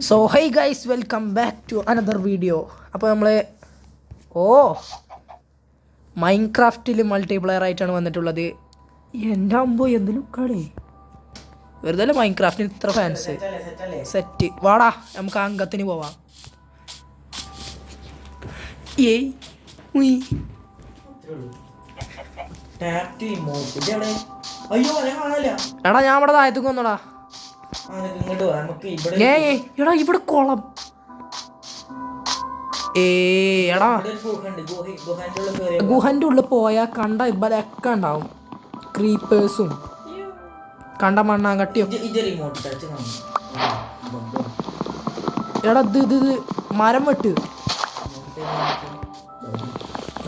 So hi guys, welcome back to another video. അപ്പോൾ നമ്മൾ മൈൻക്രാഫ്റ്റിൽ multiplayer ആയിട്ടാണ് വന്നിട്ടുള്ളത്. എൻ്റെ അമ്പോ എന്ത് ലുക്കാടേ, വെറുതെ മൈൻക്രാഫ്റ്റിന് ഇത്ര ഫാൻസ്. സെറ്റ് വാടാ, നമുക്ക് അംഗത്തിന് പോവാം. ഏയ് ഉയ് എടാ, ഞാൻ ഇവിടെ താഴത്തേക്ക് വന്നോടാ. എടാ ഇവിടെ കുളം. എടാ ഗുഹന്റെ ഉള്ളിൽ പോയാൽ കണ്ട ഇബലൊക്കെ ഉണ്ടാവും, ക്രീപ്പേഴ്സും കണ്ട മണ്ണാങ്കട്ടിയും. എടാ ഇത് മരം വെട്ട്.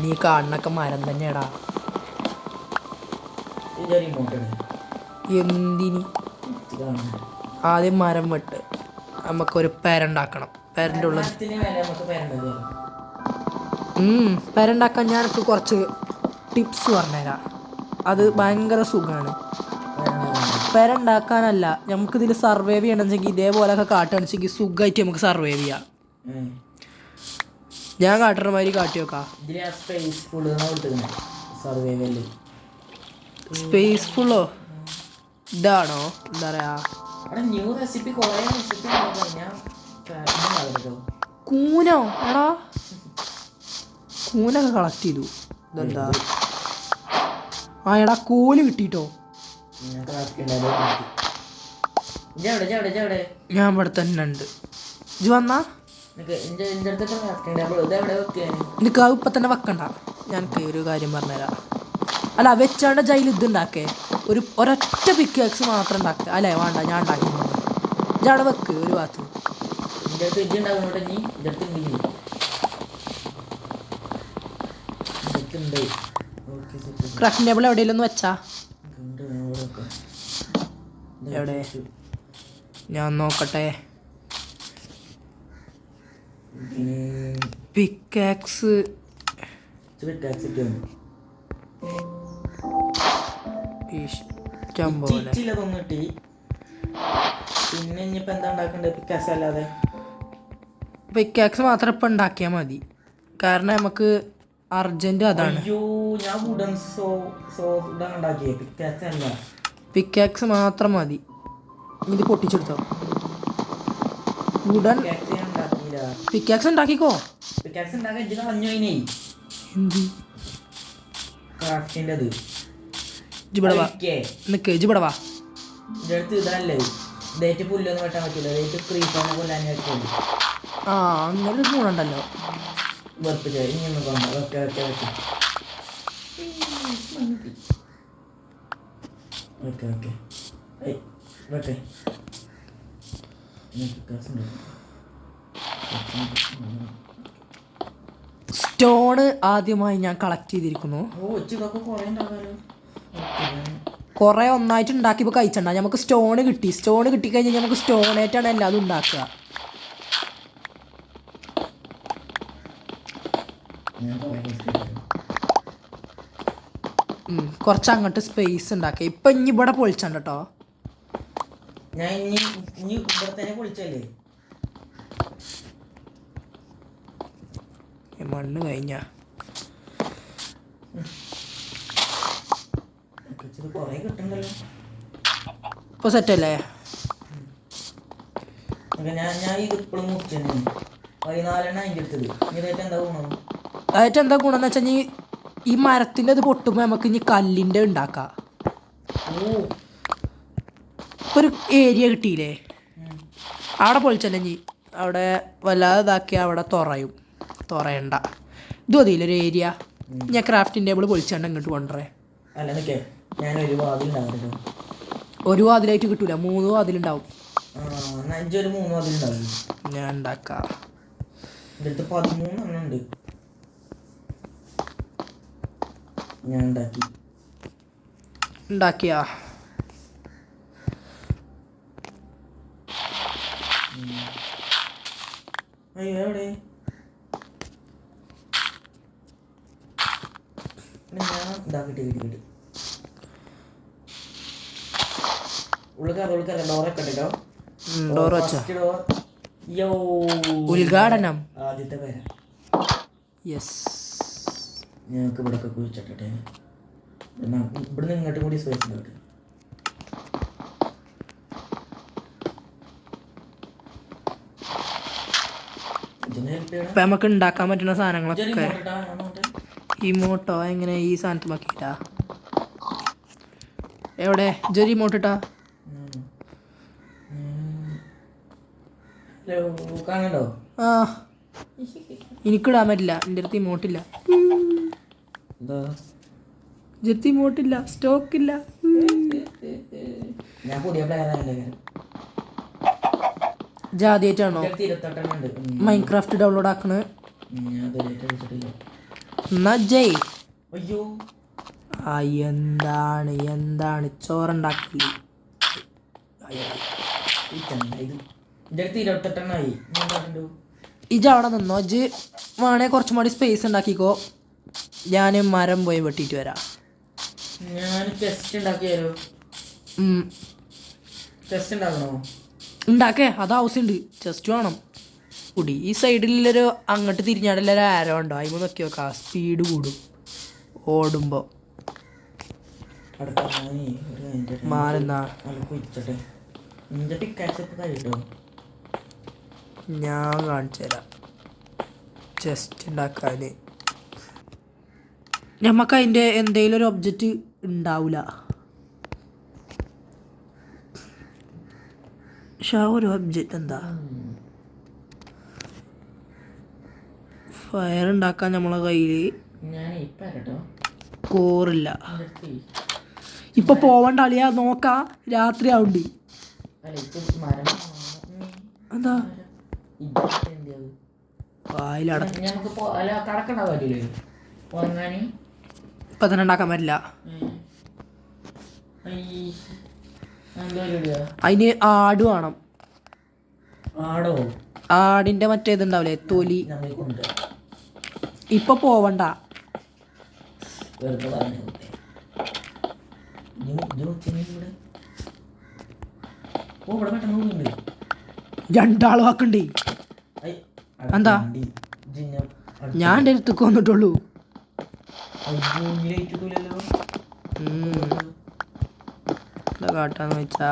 നീ കാണുന്നൊക്കെ മരം തന്നെയാടാ. എന്തിന്? ആദ്യം മരം വെട്ട്, നമുക്കൊരു പെരണ്ടാക്കണം. പെരൻ്റെ ഉള്ളിൽ പെരണ്ടാക്കാൻ ഞാനൊക്കെ കുറച്ച് ടിപ്സ് പറഞ്ഞുതരാം. അത് ഭയങ്കര സുഖമാണ്. പെരണ്ടാക്കാനല്ല, നമുക്കിതിൽ സർവൈവ് ചെയ്യണമെങ്കിൽ ഇതേപോലെയൊക്കെ കാട്ടുകയാണെന്നുവെച്ചെങ്കിൽ സുഖമായിട്ട് നമുക്ക് സർവൈവ് ചെയ്യാം. ഞാൻ കാട്ടുന്ന മാതിരി കാട്ടി വെക്കാം. സ്പേസ്ഫുള്ളോ? ഇതാണോ എന്താ പറയാ, കൂനോ? എടാ കൂനൊക്കെ കളക്ട് ചെയ്തു. ഇതെന്താ? എടാ കോല് കിട്ടിട്ടോ. ഞാൻ ഇവിടെ തന്നെ ഉണ്ട്. ഇത് വന്നാ നിനക്ക് അത് ഇപ്പം തന്നെ വെക്കണ്ട. ഞാനൊക്കെ ഒരു കാര്യം പറഞ്ഞുതരാം. അല്ല, വെച്ചാണ്ട് ജയിൽ ഇതുണ്ടാക്കേ, ഒരൊറ്റ പിക്കാക്സ് മാത്രം ഉണ്ടാക്കുക. അല്ലേ വേണ്ട, ഞാൻ ഉണ്ടാക്കി ഇജവിടെ വെക്ക് ഒരു ഭാഗത്ത്. ക്രാഫ്റ്റിംഗ് ടേബിൾ എവിടെയെങ്കിലും വെച്ചാ എവിടെ? ഞാൻ നോക്കട്ടെ. പിക്കാക്സ് ഇഷ്ടം പോലെ. പിന്നെ ഇനിയിപ്പോ എന്താ ഉണ്ടാക്കണ്ടേ? പിക്കാക്സ് അല്ലാതെ പിക്കാക്സ് മാത്രം ഇപ്പം ഉണ്ടാക്കിയാൽ മതി, കാരണം നമുക്ക് അർജന്റ് അതാണ്. ഞാൻ വുഡൻ ഉണ്ടാക്കിയേ, പിക്കാക്സ് അല്ല. പിക്കാക്സ് മാത്രം മതി. ഇത് പൊട്ടിച്ചെടുത്തോ. വുഡൻ പിക്കാക്സ് ഉണ്ടാക്കിക്കോ. പിക്കാക്സ് ഉണ്ടാക്കാൻ ഇജ്ജ് കളഞ്ഞു. എന്ത് ക്രാഫ്റ്റിൻ്റെത് ജിബട വാ. ഇതെടുത്ത് ഇതല്ലേ ഡേറ്റ് പുല്ലൊന്നും വെട്ടാൻ പറ്റില്ല. ഡേറ്റ് ക്രീപ്പാണ് കൊല്ലാൻ പറ്റുള്ളൂ. അങ്ങനെ ഒരു ഗുണമുണ്ടല്ലോ. വെറുപ്പിച്ച് ഇനിയൊന്നും കൊണ്ട വെക്കെ വെക്കെ വെക്കെ വെക്കെ വെക്കെ വെക്കെ. സ്റ്റോണ് ആദ്യമായി ഞാൻ കളക്ട് ചെയ്തിരിക്കുന്നു. കുറെ ഒന്നായിട്ട് ഉണ്ടാക്കിയപ്പോൾ കഴിച്ചണ്ട. നമുക്ക് സ്റ്റോണ് കിട്ടി. സ്റ്റോണ് കിട്ടിക്കഴിഞ്ഞാൽ നമുക്ക് സ്റ്റോണായിട്ടാണ് എല്ലാതും ഉണ്ടാക്കുക. കുറച്ച് അങ്ങോട്ട് സ്പേസ് ഉണ്ടാക്കി. ഇപ്പൊ ഇനി ഇവിടെ പൊളിച്ചണ്ട കേട്ടോ. ഞാൻ ഇനി ഇവിടെ തന്നെ പൊളിച്ചല്ലേ. മണ്ണ് കഴിഞ്ഞ ഇപ്പൊ സെറ്റല്ലേ? അതായിട്ട് എന്താ ഗുണമെന്ന് വെച്ചാൽ ഈ മരത്തിൻ്റെ ഇത് പൊട്ടുമ്പോൾ നമുക്ക് ഇനി കല്ലിൻ്റെ ഉണ്ടാക്കാം. ഒരു ഏരിയ കിട്ടിയില്ലേ? അവിടെ പൊളിച്ചല്ലേ ഇനി അവിടെ വല്ലാതെ ഇതാക്കിയാൽ അവിടെ തുറയണ്ട. ഇത് മതിയില്ല ഒരു ഏരിയ. ഞാൻ ക്രാഫ്റ്റിംഗ് ടേബിൾ പൊളിച്ചാണ്ട് ഇങ്ങോട്ട് കൊണ്ടുവരേ. ഒരു വാതിലായിട്ട് കിട്ടൂല, 3 വാതിലുണ്ടാവും. ഞാൻ ഉണ്ടാക്കാം. ഉണ്ടാക്കിയാ ഞാൻ ഇതാക്കിട്ട് ഉള്ളിൽ ഡോറൊക്കെ ഉണ്ടല്ലോ. ഡോർ വെച്ച ഡോർ. യോ ഉദ്ഘാടനം. ആദ്യത്തെ പേര. യെസ്. ഞങ്ങൾക്ക് ഇവിടെ ഒക്കെ കുഴിച്ചിട്ടെ ഇവിടുന്ന് ഇങ്ങോട്ടും കൂടി സ്പേസ് ഉണ്ട്. ഇപ്പം നമുക്ക് ഉണ്ടാക്കാൻ പറ്റുന്ന സാധനങ്ങളൊക്കെ. ഈ മോട്ടോ എങ്ങനെ ഈ സാധനത്ത് നോക്കിയിട്ടാ എവിടെ ജെറി മോട്ടിട്ടാ കാണണ്ടോ? ആ എനിക്കിടാൻ പറ്റില്ല, എൻ്റെ അടുത്ത് ഇമോട്ടില്ല. ജെത്തി ഇമോട്ടില്ല, സ്റ്റോക്കില്ല. ഞാൻ പുതിയ പ്ലെയർ ജാതിയായിട്ടാണോ മൈൻക്രാഫ്റ്റ് ഡൗൺലോഡ് ആക്കണത്? എന്നാ ജയ്. അയ്യോ ആ എന്താണ് ചോറുണ്ടാക്കില്ല. ഇജ് അവിടെ നിന്നോ, ഇജ് വേണേ കുറച്ചും കൂടി സ്പേസ് ഉണ്ടാക്കിക്കോ. ഞാൻ മരം പോയി വെട്ടിയിട്ട് വരാം. ഉണ്ടാക്കേ, അത് ആവശ്യമുണ്ട്. ചെസ്റ്റ് വേണം. കുടി ഈ സൈഡിലൊരു അങ്ങോട്ട് തിരിഞ്ഞാടല്ലൊരു ആരോ ഉണ്ടോ, അതിന് നോക്കി നോക്കാം. സ്പീഡ് കൂടും ഓടുമ്പോൾ. മാറുന്നാ ഞാൻ കാണിച്ചു തരാം. ചെസ്റ്റ് ഉണ്ടാക്കാൻ നമുക്ക് അതിൻ്റെ എന്തെങ്കിലും ഒരു ഒബ്ജക്റ്റ് ഉണ്ടാവില്ല. പക്ഷെ ആ ഒരു ഒബ്ജക്റ്റ് എന്താ? ഫയർ ഉണ്ടാക്കാൻ നമ്മളെ കയ്യിൽ കോറില്ല. ഇപ്പൊ പോവണ്ട അളിയാ, നോക്കാ രാത്രി ആവുണ്ട്. എന്താ ഇപ്പൊ തന്നെ ഉണ്ടാക്കാൻ പറ്റില്ല. അതിന് ആട് വേണം. ആടിന്റെ മറ്റേതുണ്ടാവില്ലേ തൊലി. ഇപ്പൊ പോവണ്ട. രണ്ടാൾ വാക്കണ്ടേ? എന്താ ഞാൻ എൻ്റെ അടുത്തേക്ക് വന്നിട്ടുള്ളൂ. എന്താ കാട്ടാന്ന് വെച്ചാ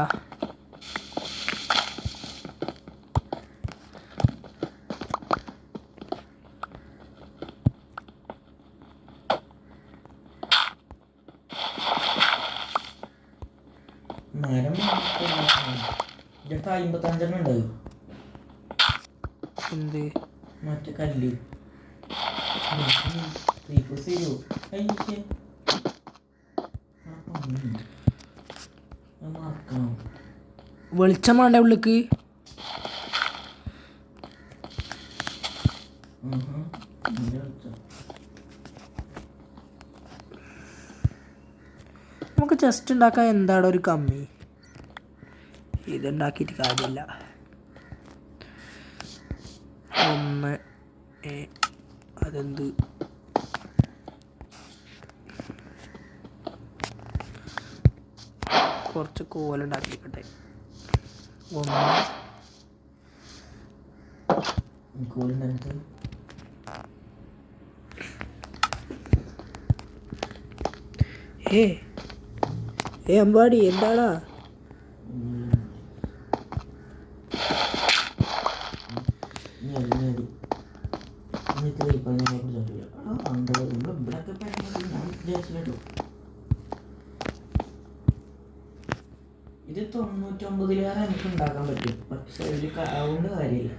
മരം 55 ഉണ്ടാവും. എന്ത് മറ്റേ കല്ല് വെളിച്ചം വേണ്ട ഉള്ളിക്ക്. നമുക്ക് ചെസ്റ്റ് ഉണ്ടാക്കാൻ എന്താണ് ഒരു കമ്മി? ഇതുണ്ടാക്കിയിട്ട് കാര്യമില്ല. ഒന്ന് അതെന്ത് കുറച്ച് കോലുണ്ടാക്കിക്കട്ടെ. ഒന്ന് അമ്പാടി എന്താടാ? ഇത് 99 നമുക്ക് ഉണ്ടാക്കാൻ പറ്റും. പക്ഷെ ഇതിൽ അതുകൊണ്ട് കാര്യമില്ല,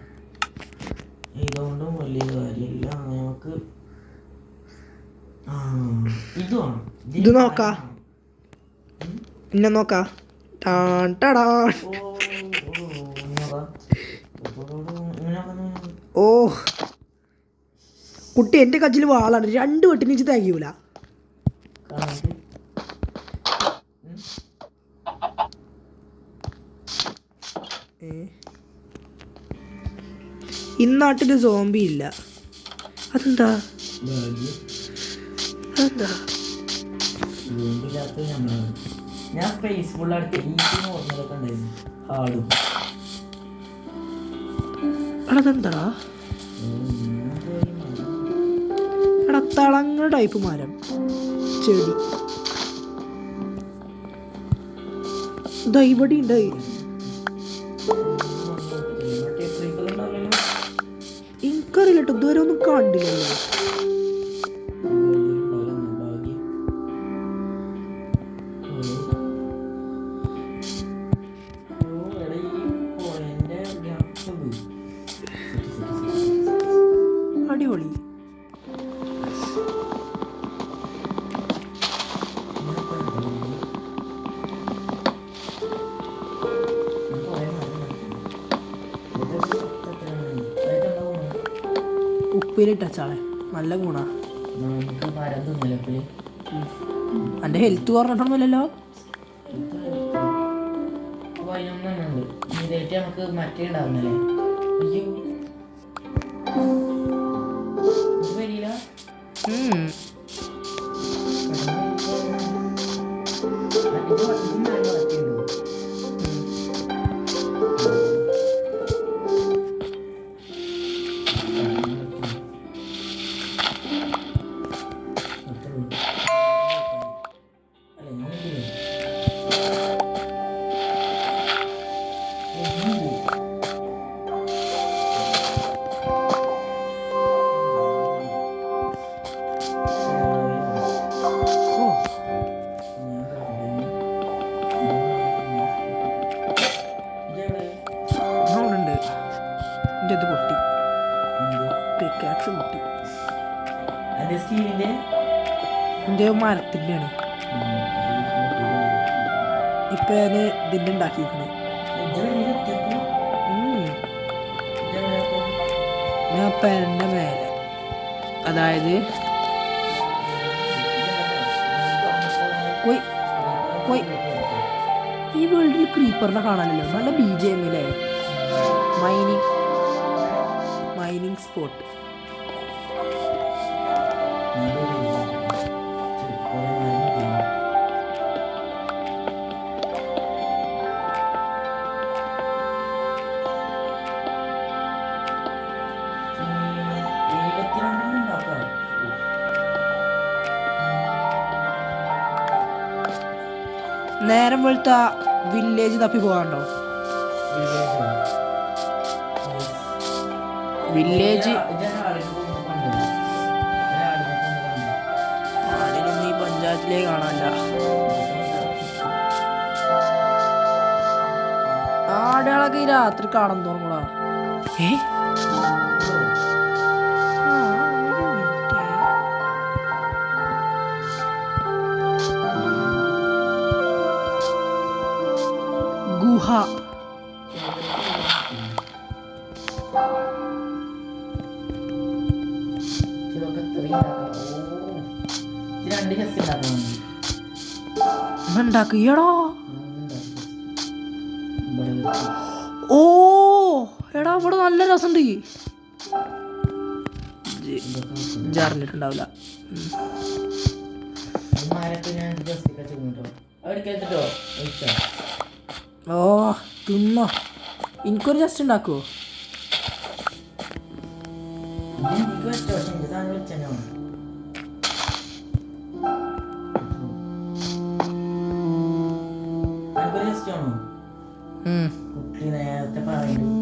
ഇതുകൊണ്ടും വലിയ കാര്യമില്ല. നമുക്ക് ഇത് വേണം. ഇത് നോക്കാ പിന്നെ നോക്കാ. ഓ കുട്ടി എൻ്റെ കജ്ജിൽ വാളാണ്. 2 വെട്ടിനിച്ച് തേക്കൂല. ഇന്നാട്ടില് സോംബി ഇല്ല. അതെന്താ? ഞാൻ സ്പേസ് ഫുള്ളടുത്ത് ഈസിന്ന് ഓർമ്മകളൊക്കെ ഉണ്ടായിരുന്നു ഹാർഡും അതെന്താടാ എടാ തിളങ്ങ ടൈപ്പ് മരം ചെടി ഇതാ ഇവിടെ ഉണ്ട് എനിക്കറിയില്ല കേട്ടോ ഇതുവരെ ഒന്നും കണ്ടില്ലല്ലോ അടിപൊളി ഉപ്പിലിട്ടാളെ നല്ല ഗുണ എൻ്റെ ഹെൽത്ത് പറഞ്ഞിട്ടൊന്നുമില്ലല്ലോ നമുക്ക് മറ്റേ ഉണ്ടാവുന്നല്ലേ അയ്യോ വരില്ല എൻ്റെ ഇത് പൊട്ടി പിക്കാക്സ് പൊട്ടി എൻ്റെ മരത്തിൻ്റെയാണ് ഇപ്പൊ ഞാൻ ഇതിൻ്റെ ഉണ്ടാക്കിയിരിക്കണേ ഞാൻ പെരൻ്റെ മേലെ അതായത് ഈ വേൾഡിൽ ക്രീപ്പറിനെ കാണാനല്ലോ നല്ല BGM അല്ലേ മൈനിങ് സ്പോട്ട് നേരം വെളുത്ത വില്ലേജ് തപ്പി പോകാണ്ടോ വില്ലേജ് ആടിനൊന്നും ഈ പഞ്ചായത്തിലേ കാണാനില്ല ആടുകളൊക്കെ ഈ രാത്രി കാണാൻ തോന്നുകൂടാ ഗുഹ ഉണ്ടാക്കിയടോ ഓ എടാ ഇവിടെ നല്ല രസമുണ്ട് അറിഞ്ഞിട്ടുണ്ടാവില്ല ഓ തിന്നോ എനിക്കൊരു ജസ്റ്റ് ഉണ്ടാക്കുവോ നേരത്തെ പറയുന്നു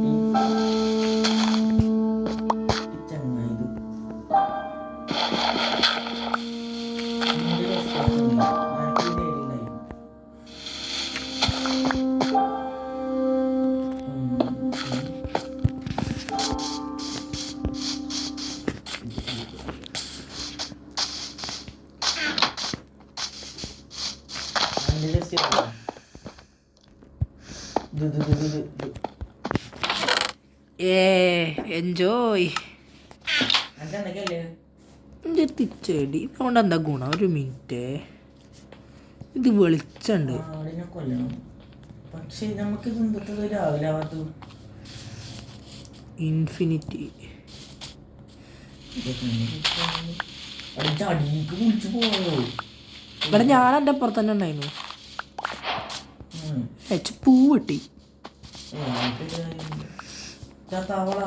എൻജോയ് ചെടി അതുകൊണ്ട് എന്താ ഗുണം ഒരു മിനിറ്റ് ഇത് വെളിച്ചുണ്ട് പക്ഷെ നമുക്ക് രാവിലെ ആവാത്ത ഇൻഫിനിറ്റി അടിക്ക് വിളിച്ചു പോയോ ഇവിടെ ഞാൻ എൻ്റെ അപ്പുറത്ത് തന്നെ ഉണ്ടായിരുന്നു പൂ കിട്ടി. തവള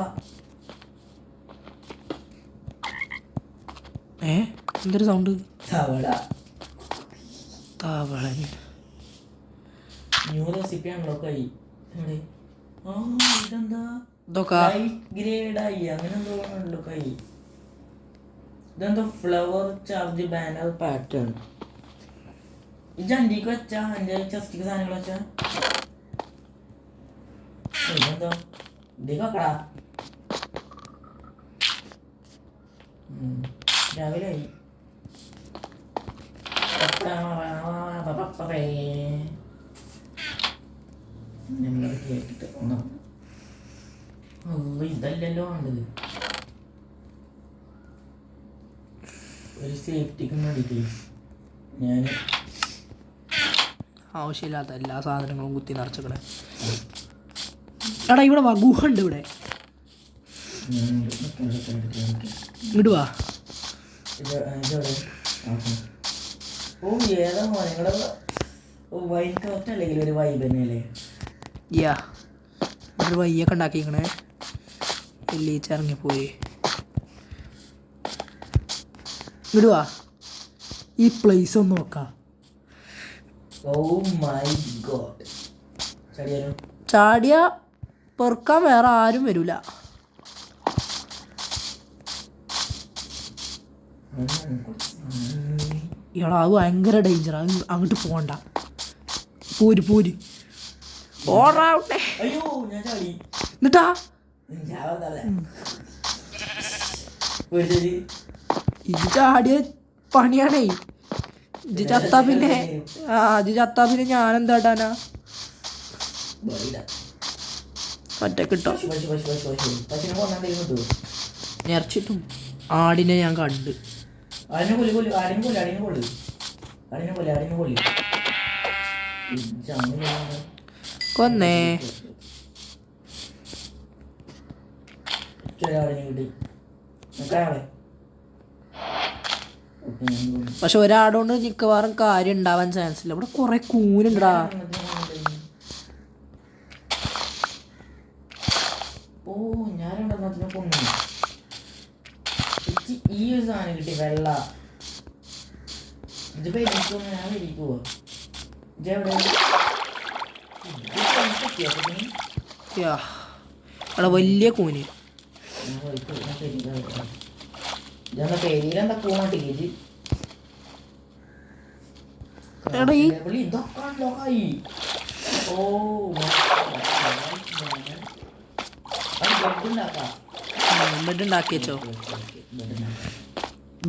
എന്തൊരു സൗണ്ട്? തവള തവളൻ. New recipe അൺലോക്കായി. ഇതെന്താ ഇതൊക്കെ ഗ്രേഡായി അങ്ങനെ എന്തോ അൺലോക്കായി. ഇതെന്തോ ഫ്ലവർ ചാർജ് ബാനർ പാറ്റേൺ. ഇത് അണ്ടിക്ക് വെച്ചാ എൻ്റെ ചെസ്റ്റിക്ക് സാധനങ്ങൾ വെച്ചാ ഇതെന്തോ ഇതിക്കടാ രാവിലെ ആയി. കേട്ടിട്ട് ഇതല്ലല്ലോ വേണ്ടത്. ഒരു സേഫ്റ്റിക്ക് വേണ്ടിയിട്ട് ഞാൻ ആവശ്യമില്ലാത്ത എല്ലാ സാധനങ്ങളും കുത്തി നിറച്ചേക്കണേ. എടാ ഇവിടെ വാ, ഗുഹ ഉണ്ട് ഇവിടെ. ഇങ്ങോട്ട് വാ. ഓ ഏതാ നിങ്ങളുടെ വൈൻ ക്രാഫ്റ്റ് അല്ലെങ്കിൽ ഒരു വൈബ് തന്നെയല്ലേ? യാ ഒരു വയ്യൊക്കെ ഉണ്ടാക്കിക്കണേ. വെള്ളിച്ച് ഇറങ്ങിപ്പോയി. ഇങ്ങോട്ട് വാ, ഈ പ്ലേസ് ഒന്ന് നോക്കാം. Oh my God. ചടിയാലോ? ചാടിയ പെറുക്കാൻ വേറെ ആരും വരൂല. ഇയാളാ അത് ഭയങ്കര ഡേഞ്ചറാ, അങ്ങോട്ട് പോകണ്ട. പോര് പോര് ഓടാവട്ടെ. അയ്യോ ഞാൻ ചാടി. എന്നിട്ടാ ഇത് ചാടിയ പണിയാണേ. ഇത് ചത്താ പിന്നെ ഞാൻ എന്താട്ടാനാ? മറ്റേ കിട്ടോ നിറച്ചിട്ടും ആടിനെ ഞാൻ കണ്ട്. കൊന്നേ. പക്ഷെ ഒരാടോണ്ട് മിക്കവാറും കാര്യം ഉണ്ടാവാൻ ചാൻസ് ഇല്ല. ഇവിടെ കുറെ കൂനുണ്ടാ. ഓ ഞാനുണ്ടെന്നതിനെ കൊന്നു. ഈ ഒരു സാധനം കിട്ടി വെള്ള. ഇതിപ്പോ എനിക്കൊന്ന് ഞാൻ ഇരിക്കുവോ? ഇതെവിടെ വലിയ കൂന്. പെരിയിലെന്താ കൂണിട്ട് കേജി ഇതൊക്കെ അൺലോക്കായി. ഓ ബെഡ് ഉണ്ടാക്കി വെച്ചോ.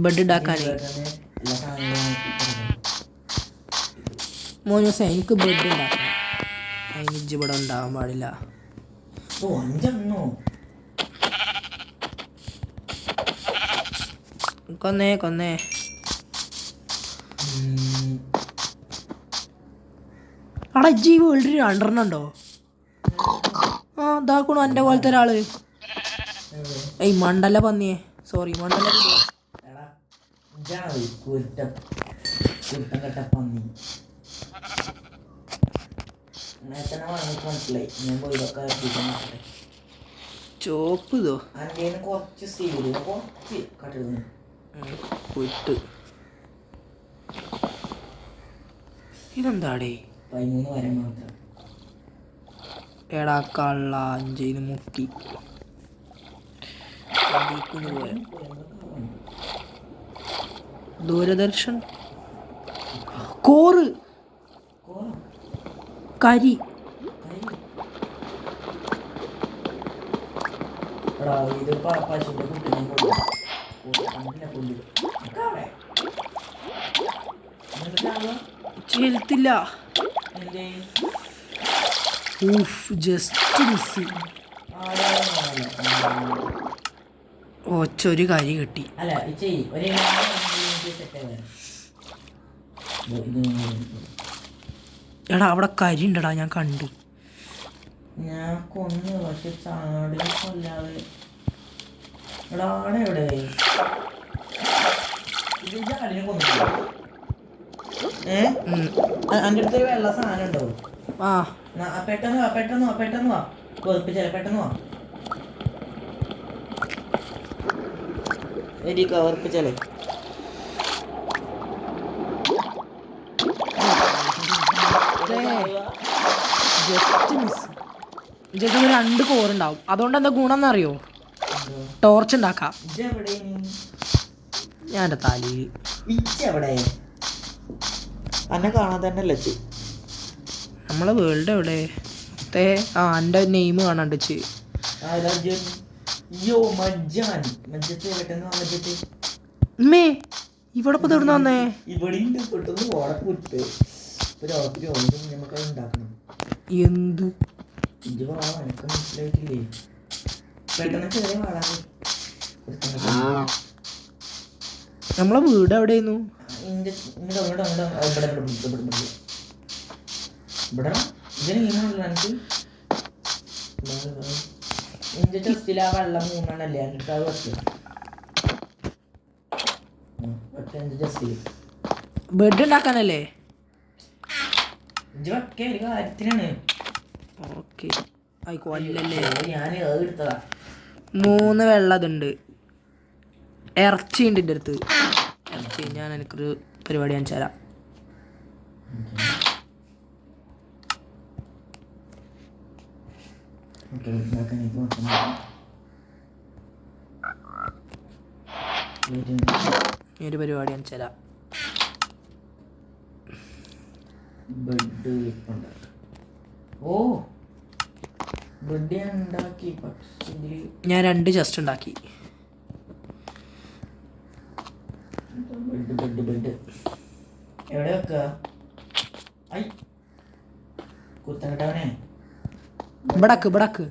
ബെഡ് ഉണ്ടാക്കാനേ മോനൂസേ എനിക്ക് ബെഡ് ഉണ്ടാക്കണം. അതിന് ഇജ്ജ് ഇവിടെ ഉണ്ടാകാൻ പാടില്ല. ഓ അഞ്ചെണ്ണോ? കൊന്നേ കൊന്നേ. അവിടെ ഇജ്ജ് ഈ വേൾഡിൽ 2 ഉണ്ടോ? ആ ഇതാക്കണു എൻ്റെ പോലത്തെ ഒരാള്. ഏയ് മണ്ടല്ല പന്നിയെ, സോറി മണ്ടല്ല. ചോപ്പ് ഇതോ കുറച്ച് സ്റ്റീല് കുറച്ച് കട്ടിടുന്നു പോയിട്ട് ഇതെന്താടേ 13 വരെ മാത്രം. എടാ കള്ള 5 മുക്കി പോയ ദൂരദർശൻ കോറ് കരി. ഇത് പശുവിന്റെ കുട്ടിനെ ചെലുത്തില്ല. Just miss. ഒച്ചൊരു കരി കിട്ടി. എടാ അവിടെ കരി ഉണ്ടടാ, ഞാൻ കണ്ടു. ഞാൻ കൊന്നു പക്ഷെ ചാടി കൊല്ലാതെ. എവിടെ ഇത് ചാടിനെ കൊന്നു. എൻ്റെ അടുത്തൊരു വെള്ള സാധനം ഉണ്ടോ? ആ പെട്ടെന്ന് വാ പെട്ടെന്ന് വാ പെട്ടെന്ന് വാ വെറുപ്പിച്ചാലേ പെട്ടെന്ന് വാ വെറുപ്പിച്ചാലേ ജസ്റ്റ് മിസ്. ജസ്റ്റ് 2 കോറുണ്ടാവും. അതുകൊണ്ട് എന്താ ഗുണം എന്നറിയോ? ടോർച്ച് ഉണ്ടാക്കാം. ഞാൻ എൻ്റെ തലയിൽ എവിടെ അന്നെ കാണാൻ തന്നെ അല്ലേ നമ്മളെ വേൾഡ് എവിടെ? എൻ്റെ നെയിം കാണാണ്ട് വെച്ച് മേ ഇവിടെ ഇപ്പൊ തീർന്നു വന്നേ. എന്ത് നമ്മളെ വീട് എവിടെയായിരുന്നു? വെള്ളം 3 അല്ലേ ബെഡ് ഉണ്ടാക്കാനല്ലേ? ഒരു കാര്യത്തിനാണ്. ഓക്കെ ആയിക്കോല്ലല്ലേ. ഞാൻ എടുത്തതാ. 3 വെള്ളതുണ്ട്. ഇറച്ചി ഉണ്ട് എൻ്റെ അടുത്ത്. ഇറച്ചി ഞാൻ എനിക്കൊരു പരിപാടി കാണിച്ചു തരാം. ഒരു പരിപാടി കാണിച്ചു തരാം. ബെഡ് ഓ ബെഡ് ഞാൻ ഉണ്ടാക്കി. ഞാൻ 2 ചെസ്റ്റ് ഉണ്ടാക്കി. ബെഡ് എവിടെ വെക്കുക? കുത്തങ്ങട്ടവനെ ഇവിടക്ക്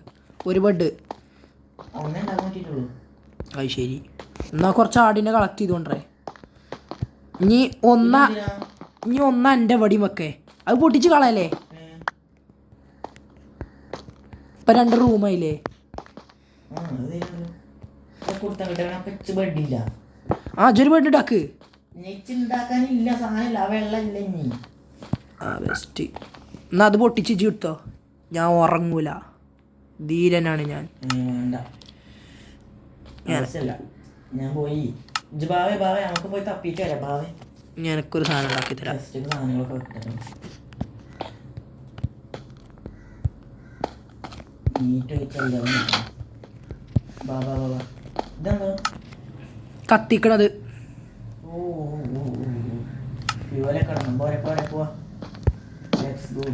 ഒരു ബെഡ്. ഒന്നേ ഉണ്ടാക്കാൻ പറ്റിയിട്ടുള്ളൂ. അത് ശരി. എന്നാൽ കുറച്ച് ആടിനെ കളക്ട് ചെയ്തോണ്ടേ. ഇനി ഒന്നാ എൻ്റെ വടിയും വെക്കേ. അത് പൊട്ടിച്ച് കളയല്ലേ? ഇപ്പം 2 റൂമായില്ലേ? ബെഡില്ല. അജൊരു ബെഡ് ഉണ്ടാക്ക്. ഉണ്ടാക്കാനില്ല സാധനമില്ല. വെള്ളമില്ല ഇനി. ബെസ്റ്റ്. എന്നാൽ അത് പൊട്ടിച്ച് ഇജ്ജ് കിട്ടോ. ഞാൻ ഉറങ്ങൂല. ധീരനാണ് ഞാൻ. ഞാൻ പോയി നമുക്ക് പോയി തപ്പിട്ട് വരാം. ബാവേ ഞാനൊരു സാധനം ഉണ്ടാക്കി തരാം. സാധനങ്ങളൊക്കെ ഇതെന്താ കത്തിക്കണത്?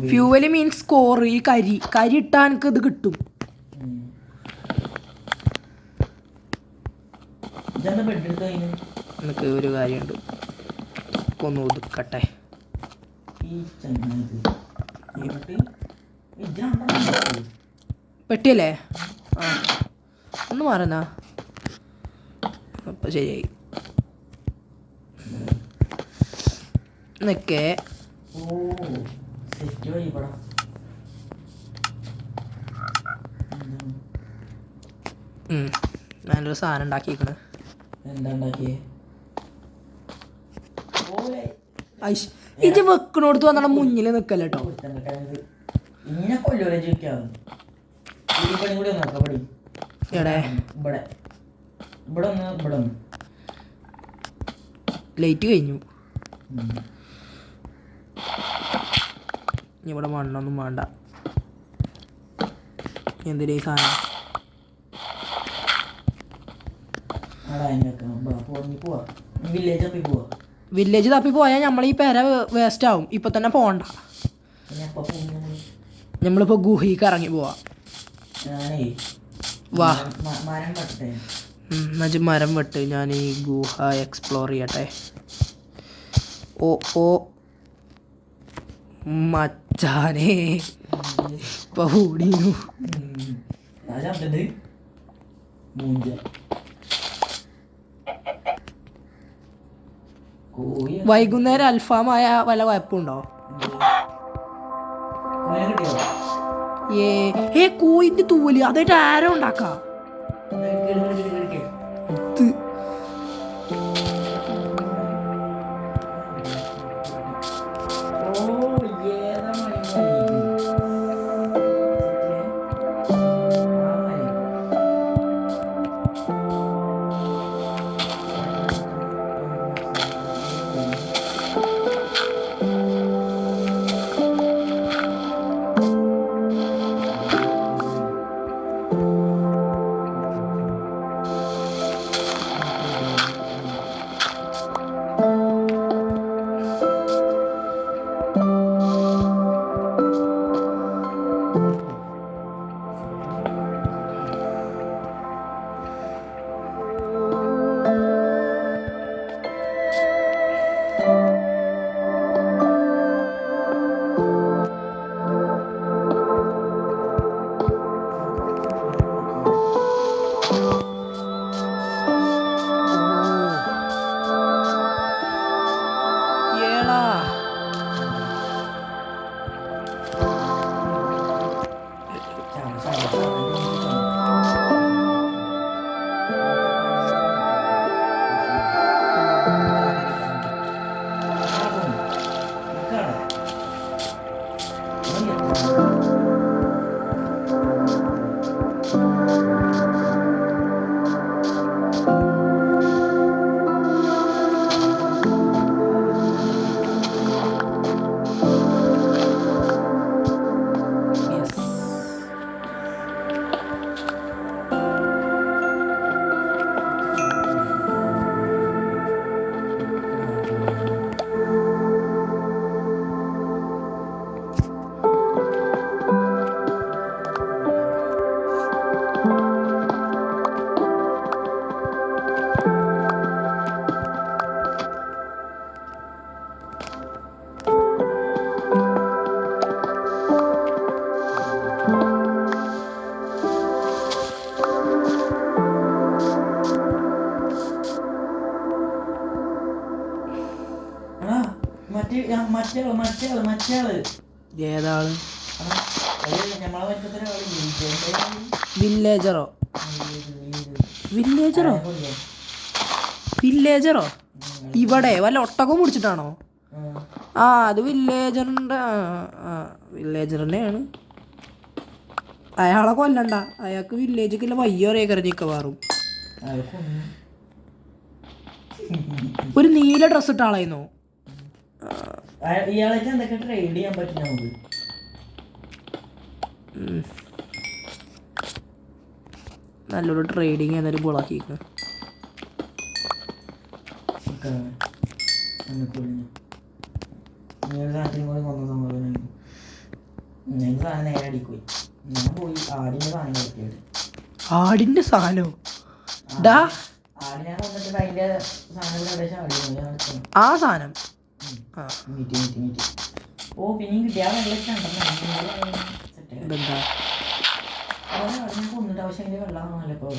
Fuel means score. ഈ കരി ഇട്ടാൽ എനിക്ക് ഇത് കിട്ടും. എനിക്ക് ഒരു കാര്യമുണ്ട്. ഒന്ന് ഒതുക്കട്ടെ. പെട്ടിയല്ലേ? ആ ഒന്ന് മാറുന്നാ. അപ്പം ശരിയായി. എന്നൊക്കെ നല്ലൊരു സാധനം ഉണ്ടാക്കിയിരിക്കണ്. ഇത് വെക്കണോടത്ത് വന്നാ മുന്നിൽ നിക്കല്ലോ കേട്ടോ. ലൈറ്റ് കഴിഞ്ഞു. ഇവിടെ മണ്ണൊന്നും വേണ്ട. എന്തിനാ ഈ സാധനം? വില്ലേജ് തപ്പി പോയാൽ നമ്മൾ ഈ പേര വേസ്റ്റ് ആവും. ഇപ്പൊ തന്നെ പോണ്ട. നമ്മളിപ്പോ ഗുഹയ്ക്ക് ഇറങ്ങി പോവാ. വാ മരം വെട്ട്. ഞാൻ ഈ ഗുഹ എക്സ്പ്ലോർ ചെയ്യട്ടെ. ഓ മച്ചാനെ ഇപ്പൊ ഓടിനു. വൈകുന്നേരം അൽഫാമായ വല്ല കുഴപ്പമുണ്ടോ? കോയിന്റെ തൂവല് അതായിട്ട് ആരോ ഉണ്ടാക്കാം. മറ്റേള് ഏതാള്? നമ്മളെ പറ്റത്തില്ല വില്ലേജറോ? വില്ലേജറോ? വില്ലേജറോ? ഇവിടെ വല്ല ഒട്ടകം പിടിച്ചിട്ടാണോ? ആ അത് വില്ലേജറിൻ്റെ വില്ലേജർ തന്നെയാണ്. അയാളെ കൊല്ലണ്ട, അയാൾക്ക് വില്ലേജിലേക്കുള്ള വയ്യോ അറിയാൻ മിക്കവാറും. ഒരു നീല ഡ്രസ് ഇട്ട ആളായിരുന്നോ? ഇയാളൊക്കെ എന്തൊക്കെ ട്രേഡ് ചെയ്യാൻ പറ്റും നമുക്ക്? നല്ലൊരു ട്രേഡിങ് എന്നാലും ബോളാക്കിയിരിക്കുന്നു. സാധനത്തിന് കൂടെ കൊന്ന സംഭവം ഞാൻ സാധനം നേരെ അടിക്കുപോയി. ഞാൻ പോയി ആടിൻ്റെ സാധനം കളിക്കായിട്ട്. ആടിൻ്റെ സാധനമോ? ആടിനെ കൊന്നിട്ട് അതിൻ്റെ സാധനം ഏകദേശം ആടി ആ സാധനം മീറ്റ് ഓ പിന്നെയും കിട്ടിയ വെള്ളം ഇതെന്താ? ആടിനെ കൊന്നിട്ട് ആവശ്യം അതിൻ്റെ വെള്ളമാണല്ലോ ഇപ്പോൾ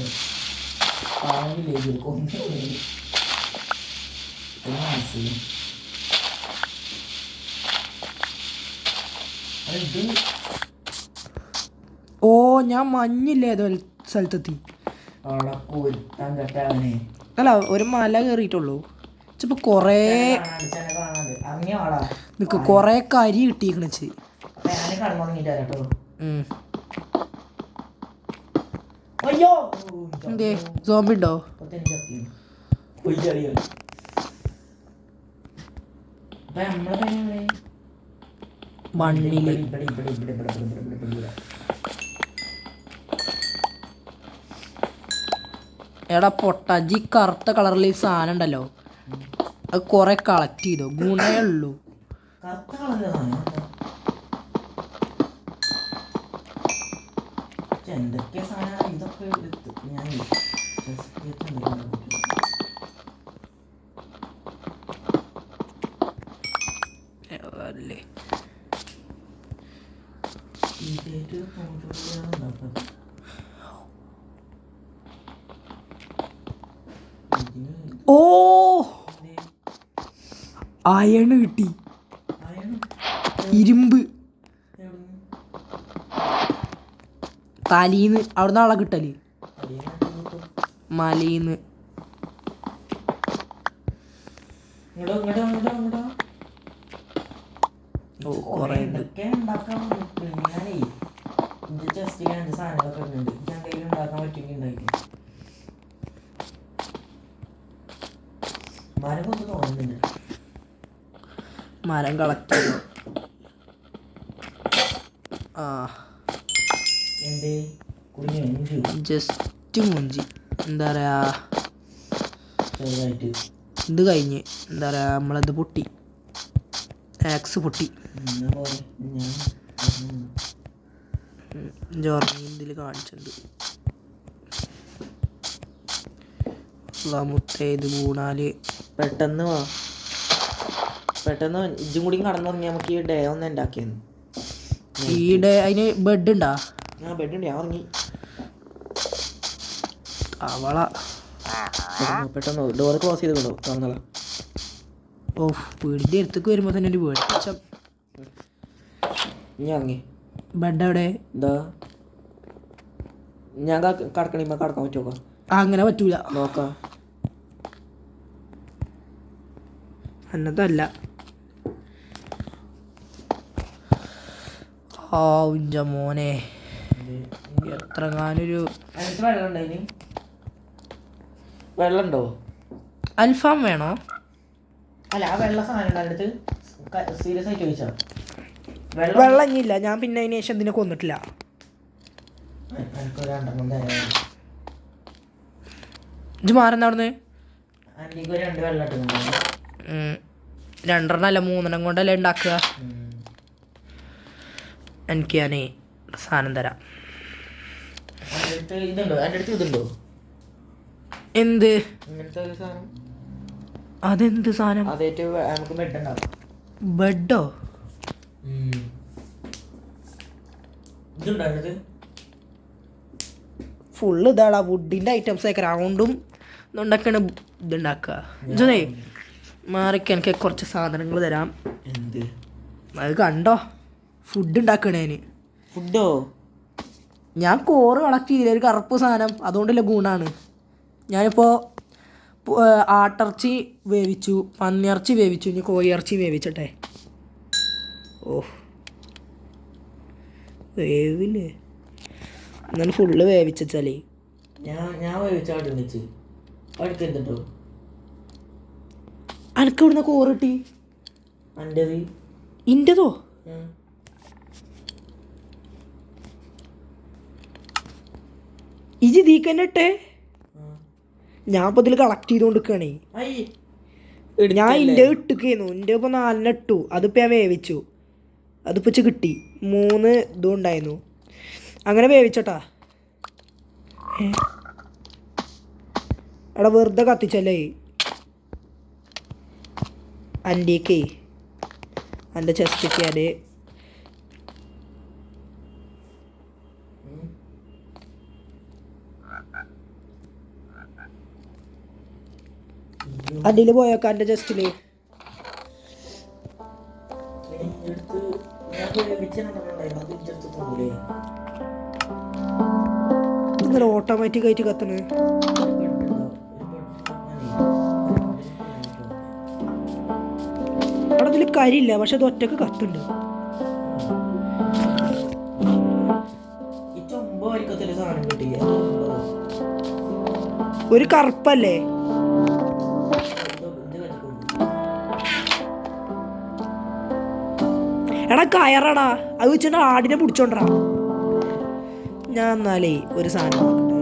പാവില്ലേക്ക് കൊന്നിട്ട് ഓ ഞാൻ മഞ്ഞില്ലേ ഏതോ സ്ഥലത്തെത്തി. അല്ല ഒരു മല കയറിയിട്ടുള്ളൂ. ഇപ്പൊ കൊറേ നിക്ക് കൊറേ കരി കിട്ടിയിരിക്കണച്ച്. എന്തേ സോംബി ഉണ്ടോ? മണ്ണില് എടാ പൊട്ടാജി കറുത്ത കളറിൽ സാധനം ഉണ്ടല്ലോ, അത് കൊറേ കളക്ട് ചെയ്തോ, ഗുണേ ഉള്ളൂ. എന്തൊക്കെ സാധനമാണ് ഇതൊക്കെ ഞാൻ അല്ലേ ഓ അയണ് കിട്ടി, ഇരുമ്പ് തലീന്ന്. അവിടുന്ന് ആളെ കിട്ടല് മലീന്ന്. ഓ കൊറേ മരം കളക്ട് ചെയ്തു. ആ ജസ്റ്റ് മുഞ്ചി. എന്താ പറയാ, ഇത് കഴിഞ്ഞ് എന്താ പറയാ നമ്മളത് പൊട്ടി, ആക്സ് പൊട്ടി. ജോർണി ഇതിൽ കാണിച്ചിട്ടുണ്ട്. മുട്ടേത് മൂന്നാല് പെട്ടെന്ന് വാ, പെട്ടെന്ന് ഇജ്ജും കൂടി കടന്നുറങ്ങി നമുക്ക് ഈ ഡേ ഒന്ന് ഉണ്ടാക്കിയെന്ന്. ഈ ഡേ അതിന് ബെഡ് ഉണ്ടാ? ആ ബെഡ് ഉണ്ട്, ഞാൻ ഉറങ്ങി. അവള പെട്ടെന്ന് ഡോർ ക്ലോസ് ചെയ്ത് തുറന്നോളാം. ഓ വീടിൻ്റെ അടുത്തേക്ക് വരുമ്പോൾ തന്നെ ഒരു വെളിച്ചം. ഇനി ഇറങ്ങി. ബെഡ് എവിടെ? എന്താ ഞാൻ കടക്കണിമ്മ കടക്കാൻ പറ്റുമോ അങ്ങനെ പറ്റൂല. നോക്കാം. എന്നതല്ല ആ ഉഞ്ച മോനെ എത്രങ്ങാനൊരു വെള്ളം ഉണ്ടോ? വെള്ളം ഉണ്ടോ? അൽഫാം വേണോ? അല്ല ആ വെള്ള സാധനം അടുത്ത് സീരിയസ് ആയിട്ട് ചോദിച്ചാ വെള്ളം ഇല്ല. ഞാൻ പിന്നെ അതിന് ശേഷം ഇതിനെ കൊന്നിട്ടില്ല. ഇത് മാറുന്ന അവിടുന്ന് 2 വെള്ളം ഇട്ടുണ്ടാവും. 2 അല്ല 3 കൊണ്ടല്ലേ ഉണ്ടാക്കുക. എനിക്ക് ഞാനേ സാധനം തരാം. ഇതുണ്ടോ എൻ്റെ അടുത്ത്? ഇതുണ്ടോ? എന്ത്? ഇങ്ങനത്തെ ഒരു സാധനം. അതെന്ത് സാധനം? അതായിട്ട് നമുക്ക് ബെഡ് ഉണ്ടാവും. ബെഡോ? ഇതുണ്ടോ അടുത്ത്? ഫുള്ള് ഇതാടാ വുഡിൻ്റെ ഐറ്റംസ് ഒക്കെ റൗണ്ടും ഇതുണ്ടാക്കണ ഇതുണ്ടാക്കുക. ജോനെ മാറിക്ക് എനിക്ക് കുറച്ച് സാധനങ്ങൾ തരാം. എന്ത്? അത് കണ്ടോ? ഫുഡ് ഉണ്ടാക്കണേന്. ഫുഡോ? ഞാൻ കോറ് കളക്ട് ചെയ്തില്ല, ഒരു കറുപ്പ് സാധനം, അതുകൊണ്ടുള്ള ഗുണമാണ്. ഞാനിപ്പോൾ ആട്ടിറച്ചി വേവിച്ചു, പന്നിയിറച്ചി വേവിച്ചു, ഇനി കോഴിയിറച്ചി വേവിച്ചട്ടെ. ഓ വേവില്ലേ? എന്നാലും ഫുള്ള് വേവിച്ചാലേ ഞാൻ വേവിച്ചാട്ട് വെച്ച് അടുക്കെന്തിട്ടോ അനക്ക് ഇവിടുന്ന് കോറ് കിട്ടി? എൻ്റെത്. ഇൻ്റെതോ? ഇജി ദീക്കന്നെ ഇട്ടേ? ഞാൻ ഇപ്പോൾ ഇതിൽ കളക്ട് ചെയ്തുകൊണ്ടിരിക്കുകയാണേ. ഞാൻ ഇൻ്റെ ഇട്ടിക്കുന്നു. എൻ്റെ ഇപ്പോൾ 4 ഇട്ടു. അതിപ്പോൾ ഞാൻ വേവിച്ചു. അതിപ്പോൾ കിട്ടി 3 ഇതും ഉണ്ടായിരുന്നു. അങ്ങനെ വേവിച്ചോട്ടാ. എടാ വെറുതെ കത്തിച്ചല്ലേ അൻ്റെക്കേ എൻ്റെ ചെസ്റ്റൊക്കെ അത് അടിയിൽ പോയേക്കാം. എൻ്റെ ചെസ്റ്റില് ഇങ്ങനെ ഓട്ടോമാറ്റിക് ആയിട്ട് കത്തണ്. അവിടെ ഇതിൽ കരിയില്ല, പക്ഷെ അത് ഒറ്റക്ക് കത്തുണ്ട്. ഒരു കറുപ്പല്ലേ? എടാ കയറടാ, അത് വെച്ചിട്ട് ആടിനെ പിടിച്ചോണ്ടറാ. ഞാൻ എന്നാലേ ഒരു സാധനം നോക്കട്ടെ.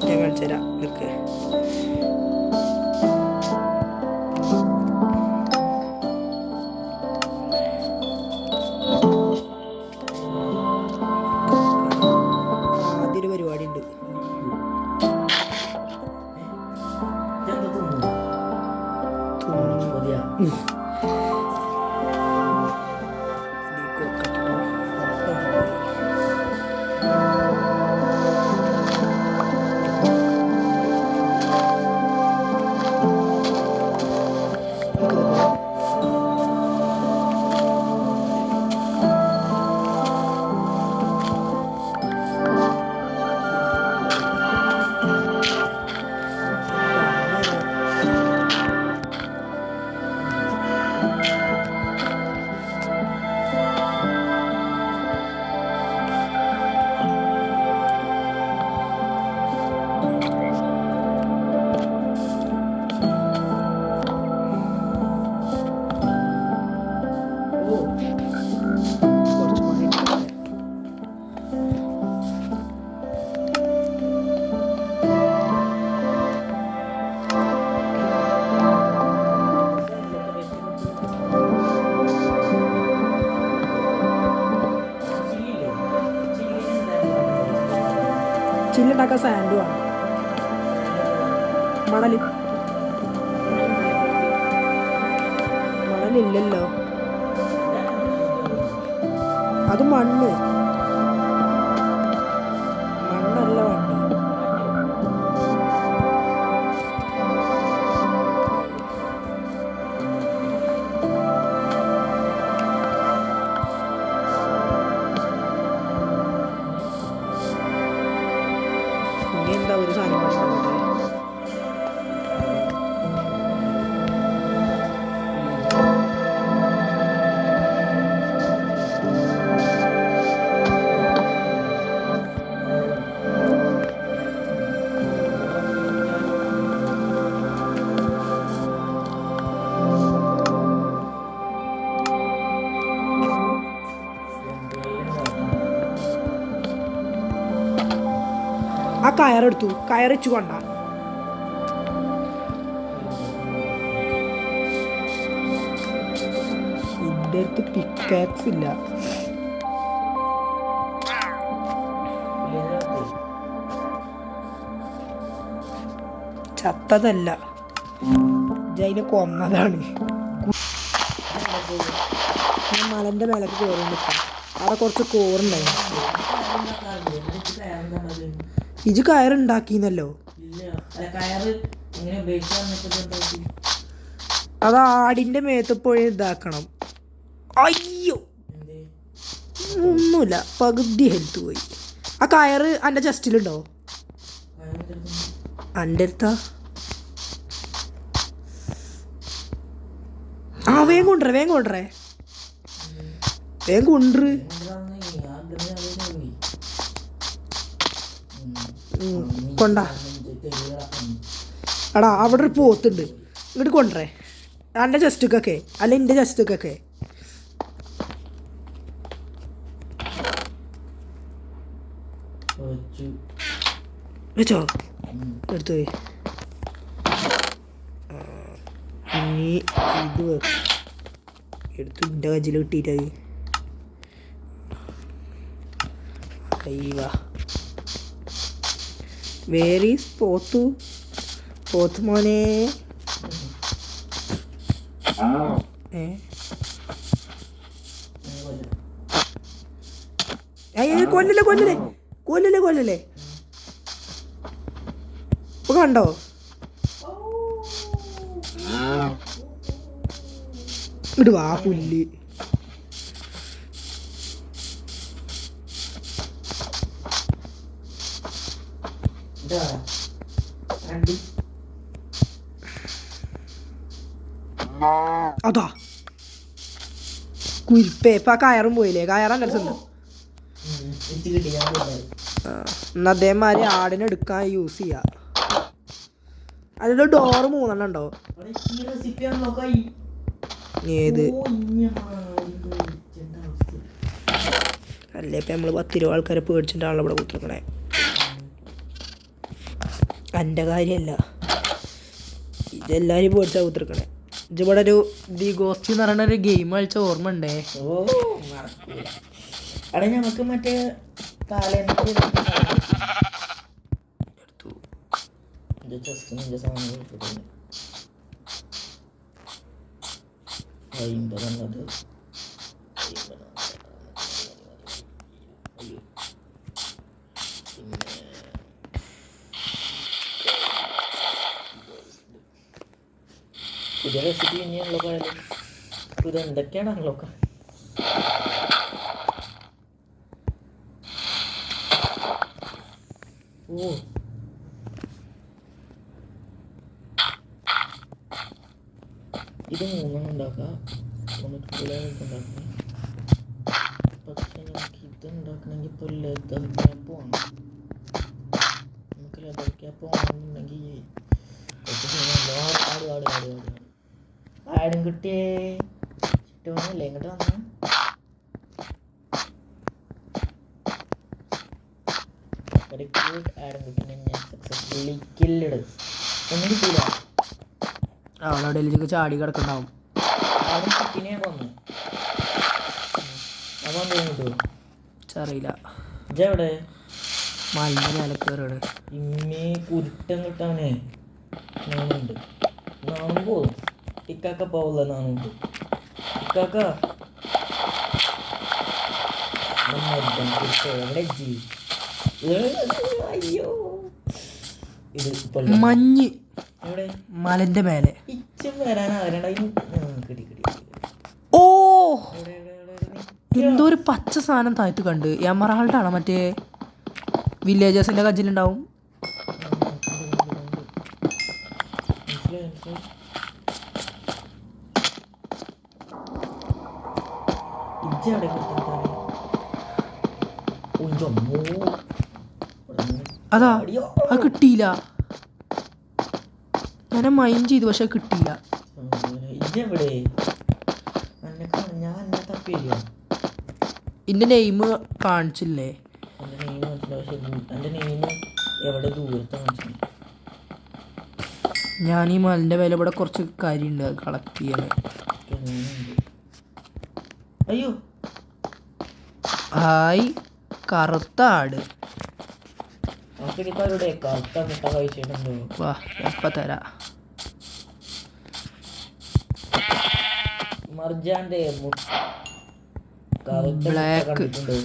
ഞാൻ കാണിച്ചു തരാം. നിക്ക് ആദ്യൊരു പരിപാടി ഉണ്ട്. ചില്ലുണ്ടാക്കാൻ സാൻഡ് വേണം. മണലില്ലല്ലോ. അത് മണ്ണല്ല വേണ്ടി. കയറെടുത്തു കയറിച്ചു കൊണ്ട എൻ്റെ അടുത്ത് പിക്കാക്സ് ഇല്ല. ചത്തതല്ല, ജൈനെ കൊന്നതാണ്. ഞാൻ മലൻ്റെ മേലേക്ക് കയറി നിൽക്കാം. അവിടെ കുറച്ച് കോറുണ്ടായി. ഇജ് കയറുണ്ടാക്കിന്നല്ലോ. അത് ആടിൻ്റെ മേത്തപ്പോഴേ ഇതാക്കണം. അയ്യോ ഒന്നുമില്ല, പകുതി ഹെൽത്ത് പോയി. ആ കയറ് എൻ്റെ ചെസ്റ്റിലുണ്ടോ? എൻ്റെ അടുത്താ. ആ വേഗം കൊണ്ടുവരേ വേഗം കൊണ്ടുവരേ വേഗം കൊണ്ടുവര്. കൊണ്ടാ എടാ അവിടെ ഒരു പോത്തുണ്ട്, ഇങ്ങോട്ട് കൊണ്ടുവരേ. എൻ്റെ ചെസ്റ്റൊക്കെ അല്ല എൻ്റെ ചെസ്റ്റൊക്കെ വെച്ചോ എടുത്തു പോയി. ഇനി ഇത് എടുത്ത് എൻ്റെ കജ്ജിൽ കിട്ടിയിട്ടായി. അയ്യവാ വേറെ പോത്ത് മോനെ. കൊല്ലല്ലേ കൊല്ലല്ലേ കൊല്ലല്ലേ കൊല്ലല്ലേ. ഇപ്പൊ കണ്ടോ? ഇടുവാ പുല്ല്. അതാ കുരിപ്പേ ഇപ്പൊ ആ കയറും പോയില്ലേ? കയറാൻ രസം. എന്നാ അതേമാതിരി ആടിനെടുക്കാൻ യൂസ് ചെയ്യാ. അതിന്റെ ഡോറ് 3 ഉണ്ടോ? ഏത് അല്ലേ ഇപ്പൊ നമ്മള് 10 രൂപ ആൾക്കാരെ പേടിച്ചിട്ടാണല്ലോ ഇവിടെ കുത്തിരിക്കണേ. എൻ്റെ കാര്യമല്ല, ഇതെല്ലാരും പേടിച്ചാ കുത്തിരിക്കണേ. ഇവിടെ ഒരു ദി ഗോസ്റ്റ് എന്ന് പറയുന്ന ഒരു ഗെയിം കളിച്ച ഓർമ്മ ഉണ്ടേ? അവിടെ നമുക്ക് മറ്റേ പുതിയ റെസിപ്പി ഇനിയാണല്ലോ പറയാം. ഇത് എന്തൊക്കെയാണല്ലോ ഓ ഇത് 3 ഉണ്ടാക്കാം. ഉണ്ടാക്കാം. പക്ഷെ നമുക്ക് ഇത് ഉണ്ടാക്കണമെങ്കിൽ ഇപ്പോൾ ലെതർ ക്യാപ്പ് വേണം. നമുക്ക് ലെതർ ക്യാപ്പ് വേണമെന്നുണ്ടെങ്കിൽ ആടും കിട്ടിയേ ചുറ്റുമല്ലേ ഇങ്ങോട്ട് വന്ന വെരി ഗുഡ്. ആടും കുട്ടീനെ ഞാൻ സക്സസ്ഫുള്ളി കില്ലിട്. ഒന്നും കിട്ടിയില്ല. അവളവിടെ ചാടി കിടക്കുന്നുണ്ടാവും. ആടും കുട്ടീനെ കൊന്നു. അപ്പം കിട്ടുമോ അറിയില്ല. ഇതെവിടെ? മലിന്റെ മേലെ കയറാണ്. ഇമ്മേ കുരുട്ടം കിട്ടാനേ നാണുണ്ട്. നാണും പോകും. ഇക്കാക്ക പോവില്ല, നാണുണ്ട്. ഇക്കാക്ക എവിടെ ജി? അയ്യോ ഇത് മഞ്ഞ് എവിടെ? മലന്റെ മേലെ ഇച്ചും വരാൻ ആരണ്ട കിടി കിടി. ഓ എന്തോ ഒരു പച്ച സാധനം താഴത്ത് കണ്ട്. എമറാൾഡ് ആണോ? മറ്റേ വില്ലേജേഴ്സിന്റെ കജ്ജിലുണ്ടാവും. അതാ അത് കിട്ടിയില്ല. ഞാൻ മൈൻഡ് ചെയ്തു, പക്ഷെ കിട്ടിയില്ല. ഇന്റെ നെയിം കാണിച്ചില്ലേ? എൻ്റെ നെയിം എവിടെ ദൂരത്ത് കാണിച്ചു. ഞാൻ ഈ മലിൻ്റെ വില ഇവിടെ കുറച്ച് കാര്യമുണ്ട് അത് കളക്ട് ചെയ്യാൻ. അയ്യോ ഹായ് കറുത്ത ആട്. ആഫ്രിക്കക്കാരുടെ കറുത്ത മുട്ട കഴിച്ചിട്ടുണ്ടോ? വാ എപ്പം തരാ. മർജാന്റെ കറുത്ത ബ്ലാക്ക്. കണ്ടിട്ടുണ്ടോ?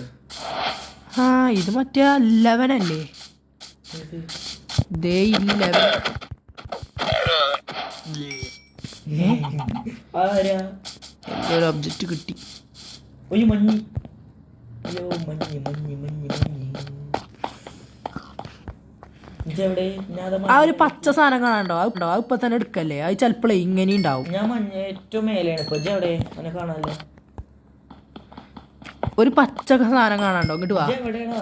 ആ ഇത് മറ്റേ 11 അല്ലേ? ദേ 11. ആരാ? എന്തോ ഒരു ഒബ്ജക്റ്റ് കിട്ടി. ഒരു മഞ്ഞ്. അയ്യോ മഞ്ഞ് മഞ്ഞ് മഞ്ഞ് മഞ്ഞ്. ഇതെവിടെ? ആ ഒരു പച്ച സാധനം കാണാണ്ടോ? അത് അത് ഇപ്പൊ തന്നെ എടുക്കല്ലേ? അത് ചിലപ്പോഴേ ഇങ്ങനെ ഉണ്ടാവും. ഞാൻ മഞ്ഞ ഏറ്റവും മേലെയാണ് ഇപ്പൊ. ഇതെവിടെ? അവനെ കാണാനല്ലോ. ഒരു പച്ച സാധനം കാണാണ്ടോ? ഇങ്ങോട്ട് വാ. എവിടെയാടാ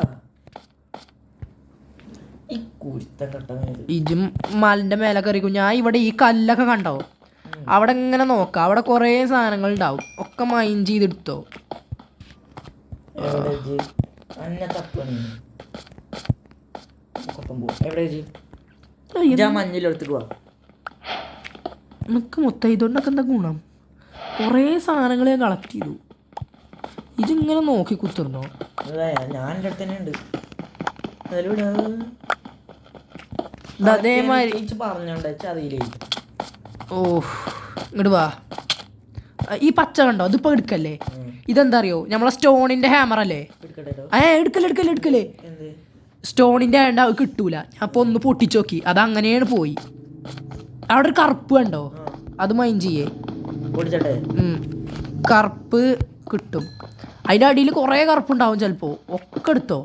ഈ കുരുത്ത കട്ടത്? ഇജും മലിന്റെ മേലെ കയറിക്കും. ഞാൻ ഇവിടെ ഈ കല്ലൊക്കെ കണ്ടോ? അവിടെ ഇങ്ങനെ നോക്കാം. അവിടെ കുറേ സാധനങ്ങൾ ഉണ്ടാവും. ഒക്കെ മൈൻഡ് ചെയ്തെടുത്തോ. അന്നെ തപ്പണി എവിടെ മഞ്ഞിലെടുത്തിട്ട് പോവാ. നമുക്ക് മൊത്തം ഇതുകൊണ്ടൊക്കെ എന്താ ഗുണം? കുറേ സാധനങ്ങൾ ഞാൻ കളക്ട് ചെയ്തു. ഇതിങ്ങനെ നോക്കി കുത്തിർന്നോ? ഞാൻ എൻ്റെ അടുത്ത് തന്നെ ഉണ്ട്. അതേമാതിരി പറഞ്ഞോണ്ട് അറിയില്ലേ. ഓ ഇങ്ങോട്ട് വാ. ഈ പച്ച കണ്ടോ? അതിപ്പോൾ എടുക്കല്ലേ? ഇതെന്താ അറിയോ? നമ്മളെ സ്റ്റോണിൻ്റെ ഹാമർ അല്ലേ? എടുക്കല്ലേ. സ്റ്റോണിൻ്റെ ആയതുകൊണ്ട് അത് കിട്ടൂല. ഞാൻ അപ്പോൾ ഒന്ന് പൊട്ടിച്ച് നോക്കി. അത് അങ്ങനെയാണ് പോയി. അവിടെ ഒരു കറുപ്പ് കണ്ടോ? അത് മൈൻഡ് ചെയ്യേ. കറുപ്പ് കിട്ടും. അതിൻ്റെ അടിയിൽ കുറേ കറുപ്പുണ്ടാവും ചിലപ്പോൾ. ഒക്കെ എടുത്തോ.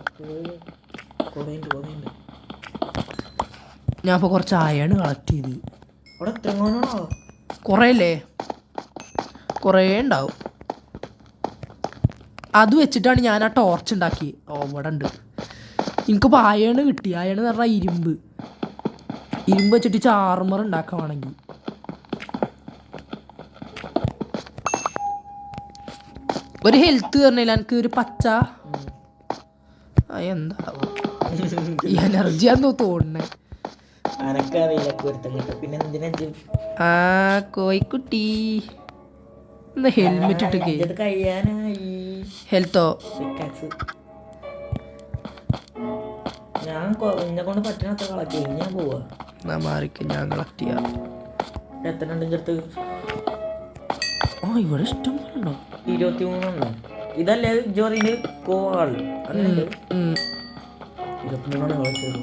ഞാൻ ഇപ്പോൾ കുറച്ച് ആയാണ് കളക്ട് ചെയ്ത്. കുറേ അല്ലേ? കുറേ ഉണ്ടാവും. അത് വെച്ചിട്ടാണ് ഞാൻ ആ ടോർച്ച് ഉണ്ടാക്കി. ഇവിടെ ഉണ്ട്. എനിക്കിപ്പോൾ അയണ് കിട്ടി. അയണ് എന്ന് പറഞ്ഞാൽ ഇരുമ്പ് വെച്ചിട്ട് ചാർമർ ഉണ്ടാക്കുകയാണെങ്കിൽ. ഒരു ഹെൽത്ത് പറഞ്ഞില്ല എനിക്ക്. ഒരു പച്ച എന്താ എനർജിയാന്ന് തോന്നുന്നേ. ആ കോയിക്കുട്ടി എന്താ ഹെൽമെറ്റ് ഇട്ടൊക്കെ? ഹെൽത്തോ? ഞാൻ എന്നെ കൊണ്ട് പറ്റണത്ര കളക്ട് ചെയ്യും. ഞാൻ പോവാ. ഞാൻ കളക്ട് ചെയ്യാം. എത്ര ഉണ്ട് ചേർത്ത്? ആ ഇവിടെ ഇഷ്ടം പോലെ ഉണ്ടോ? 23 ഇതല്ലേ ജോറിന് കോവാൾ? അങ്ങനെ 23 കളക്ട് ചെയ്തു.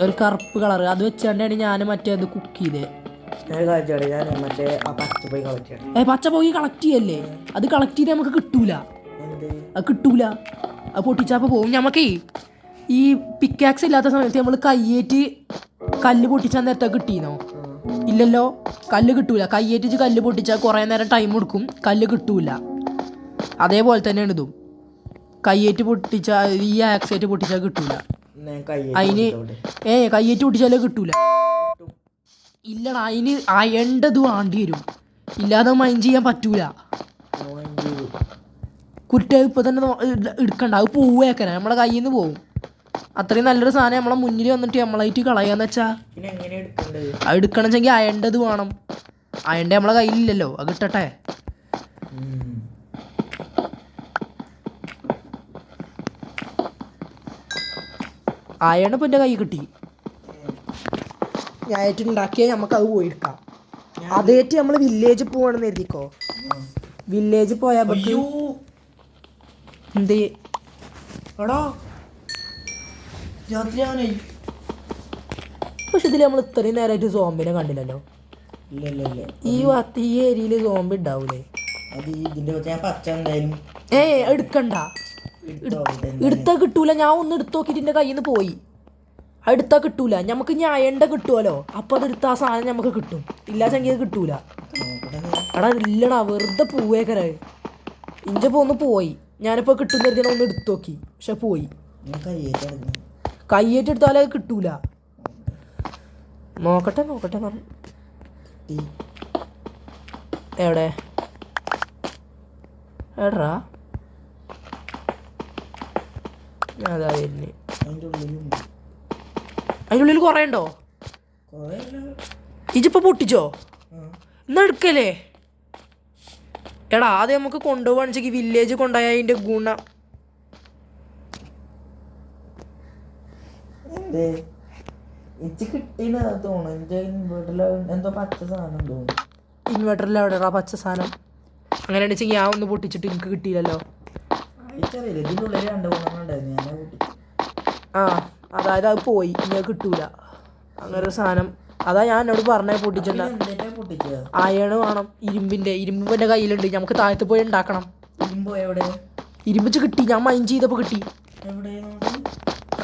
ഒരു കറുപ്പ് കളർ അത് വെച്ചാണ്ടാണ് ഞാൻ മറ്റേ അത് കുക്ക് ചെയ്തേ. ഞാൻ മറ്റേ ആ പച്ച പോയി കളക്ട് ചെയ്യണം. പച്ച പോയി കളക്ട് ചെയ്യല്ലേ? അത് കളക്ട് ചെയ്താൽ നമുക്ക് കിട്ടൂല. അത് കിട്ടൂല. അത് പൊട്ടിച്ചപ്പോൾ പോകും. നമുക്കേ ഈ പിക്കാക്സ് ഇല്ലാത്ത സമയത്ത് നമ്മൾ കയ്യേറ്റ് കല്ല് പൊട്ടിച്ചാൽ നേരത്തെ കിട്ടീനോ? ഇല്ലല്ലോ. കല്ല് കിട്ടൂല. കയ്യേറ്റിച്ച് കല്ല് പൊട്ടിച്ചാൽ കുറേ നേരം ടൈം എടുക്കും. കല്ല് കിട്ടൂല. അതേപോലെ തന്നെയാണ് ഇതും. കയ്യേറ്റ് പൊട്ടിച്ചാൽ ഈ ആക്സേറ്റ് പൊട്ടിച്ചാൽ കിട്ടൂല. അതിന് കയ്യേറ്റ് പൊട്ടിച്ചാലേ കിട്ടൂല. ഇല്ലടാ അതിന് അയണ്ടത് വേണ്ടി വരും. ഇല്ലാതെ മൈൻഡ് ചെയ്യാൻ പറ്റൂല. കുറ്റ ഇപ്പൊ തന്നെ എടുക്കണ്ട. അത് പോവേക്കന നമ്മളെ കയ്യിൽ നിന്ന് പോവും. അത്രയും നല്ലൊരു സാധനം നമ്മളെ മുന്നിൽ വന്നിട്ട് നമ്മളായിട്ട് കളയാന്ന് വെച്ചാ അത് എടുക്കണമെങ്കിൽ അയണ്ടത് വേണം. അയണ്ട നമ്മളെ കയ്യിലില്ലല്ലോ. അത് കിട്ടട്ടെ. അയണ്ട ഇപ്പം എൻ്റെ കൈ കിട്ടി. ഞാനായിട്ട് ഉണ്ടാക്കിയാൽ നമുക്കത് പോയെടുക്കാം. അതേറ്റ് നമ്മൾ വില്ലേജിൽ പോവാണെന്ന് എഴുതിക്കോ. വില്ലേജിൽ പോയാൽ എന്ത് എടാ പക്ഷെ ഇതിൽ നമ്മൾ ഇത്രയും നേരമായിട്ട് സോംബിനെ കണ്ടില്ലല്ലോ. ഈ ഏരിയയിൽ സോംബി ഉണ്ടാവൂലേ? എടുക്കണ്ട. എടുത്താൽ കിട്ടൂല. ഞാൻ ഒന്ന് എടുത്ത് നോക്കിയിട്ട് എൻ്റെ കയ്യിൽ നിന്ന് പോയി. എടുത്താൽ കിട്ടൂല. നമുക്ക് ഇനി അയണ്ട കിട്ടുമല്ലോ. അപ്പം അതെടുത്ത ആ സാധനം നമുക്ക് കിട്ടും. ഇല്ലാച്ചെങ്കിൽ അത് കിട്ടൂല. എടാ ഇല്ലടാ വെറുതെ പോവേക്കര. ഇഞ്ചപ്പോൾ ഒന്ന് പോയി. ഞാനിപ്പോൾ കിട്ടുന്ന കരുതിയാണ് ഒന്ന് എടുത്തു നോക്കി. പക്ഷെ പോയി. കയ്യേറ്റെടുത്താലേ അത് കിട്ടൂല. നോക്കട്ടെ പറഞ്ഞു. എവിടെ എടാ അതാ വരുന്നേ. അതിനുള്ളിൽ കുറേ ഉണ്ടോ? കുറേ ഇജിപ്പോൾ പൊട്ടിച്ചോ? എന്നാ എടുക്കല്ലേ? എടാ അത് നമുക്ക് കൊണ്ടുപോകാണെച്ചെങ്കിൽ വില്ലേജ് കൊണ്ടുപോയ അതിൻ്റെ ഗുണം എന്തേ ഇച്ച് കിട്ടിയെന്ന് തോന്നുന്നു. എൻ്റെ വീട്ടിൽ എന്തോ പച്ച സാധനം തോന്നുന്നു. ഇൻവെർട്ടറിൽ എവിടെയാ പച്ച സാധനം? അങ്ങനെ വെച്ചെങ്കിൽ ഞാൻ ഒന്ന് പൊട്ടിച്ചിട്ട് എനിക്ക് കിട്ടിയില്ലല്ലോ. എനിക്കറിയില്ല, ഇതിൻ്റെ ഉള്ളിൽ 2 ഗുണങ്ങളുണ്ടായിരുന്നു, ഞാൻ പൊട്ടിച്ചു. ആ അതായത് അത് പോയി, ഇനി അത് കിട്ടൂല അങ്ങനെ ഒരു സാധനം. അതാ ഞാൻ എന്നോട് പറഞ്ഞ പൊട്ടിച്ചിട്ടുണ്ട. അയണ് വേണം, ഇരുമ്പ് എൻ്റെ കയ്യിലുണ്ട്. നമുക്ക് താഴത്ത് പോയി ഉണ്ടാക്കണം. ഇരുമ്പിച്ച് കിട്ടി, ഞാൻ മൈൻഡ് ചെയ്തപ്പോൾ കിട്ടി.